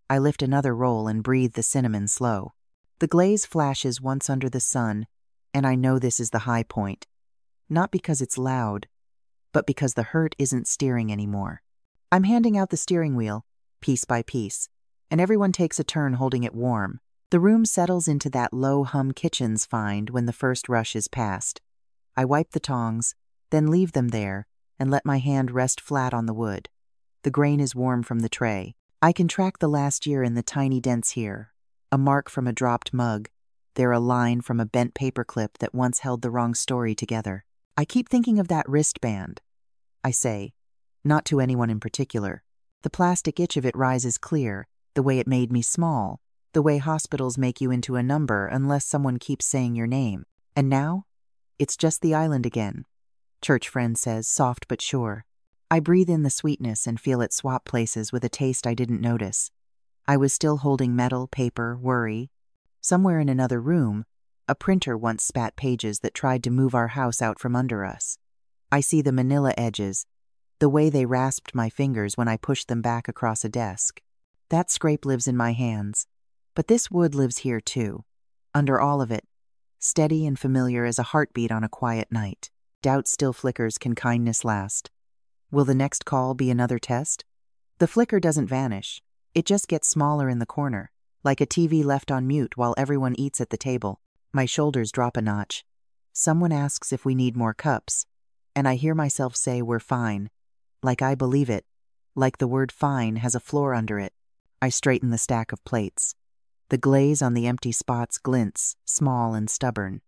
I lift another roll and breathe the cinnamon slow. The glaze flashes once under the sun, and I know this is the high point. Not because it's loud, but because the hurt isn't steering anymore. I'm handing out the steering wheel, piece by piece, and everyone takes a turn holding it warm. The room settles into that low hum kitchens find when the first rush is past. I wipe the tongs, then leave them there, and let my hand rest flat on the wood. The grain is warm from the tray. I can track the last year in the tiny dents here. A mark from a dropped mug. There a line from a bent paperclip that once held the wrong story together. I keep thinking of that wristband, I say, not to anyone in particular. The plastic itch of it rises clear, the way it made me small, the way hospitals make you into a number unless someone keeps saying your name. And now, it's just the island again, church friend says, soft but sure. I breathe in the sweetness and feel it swap places with a taste I didn't notice. I was still holding metal, paper, worry. Somewhere in another room, a printer once spat pages that tried to move our house out from under us. I see the manila edges, the way they rasped my fingers when I pushed them back across a desk. That scrape lives in my hands. But this wood lives here too, under all of it, steady and familiar as a heartbeat on a quiet night. Doubt still flickers, can kindness last? Will the next call be another test? The flicker doesn't vanish. It just gets smaller in the corner, like a TV left on mute while everyone eats at the table. My shoulders drop a notch. Someone asks if we need more cups, and I hear myself say we're fine, like I believe it, like the word fine has a floor under it. I straighten the stack of plates. The glaze on the empty spots glints, small and stubborn.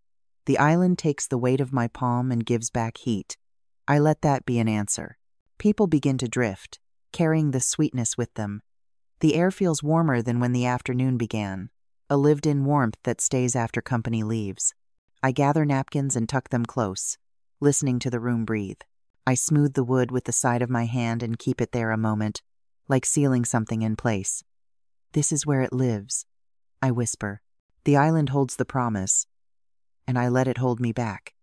The island takes the weight of my palm and gives back heat. I let that be an answer. People begin to drift, carrying the sweetness with them. The air feels warmer than when the afternoon began, a lived-in warmth that stays after company leaves. I gather napkins and tuck them close, listening to the room breathe. I smooth the wood with the side of my hand and keep it there a moment, like sealing something in place. This is where it lives, I whisper. The island holds the promise, and I let it hold me back.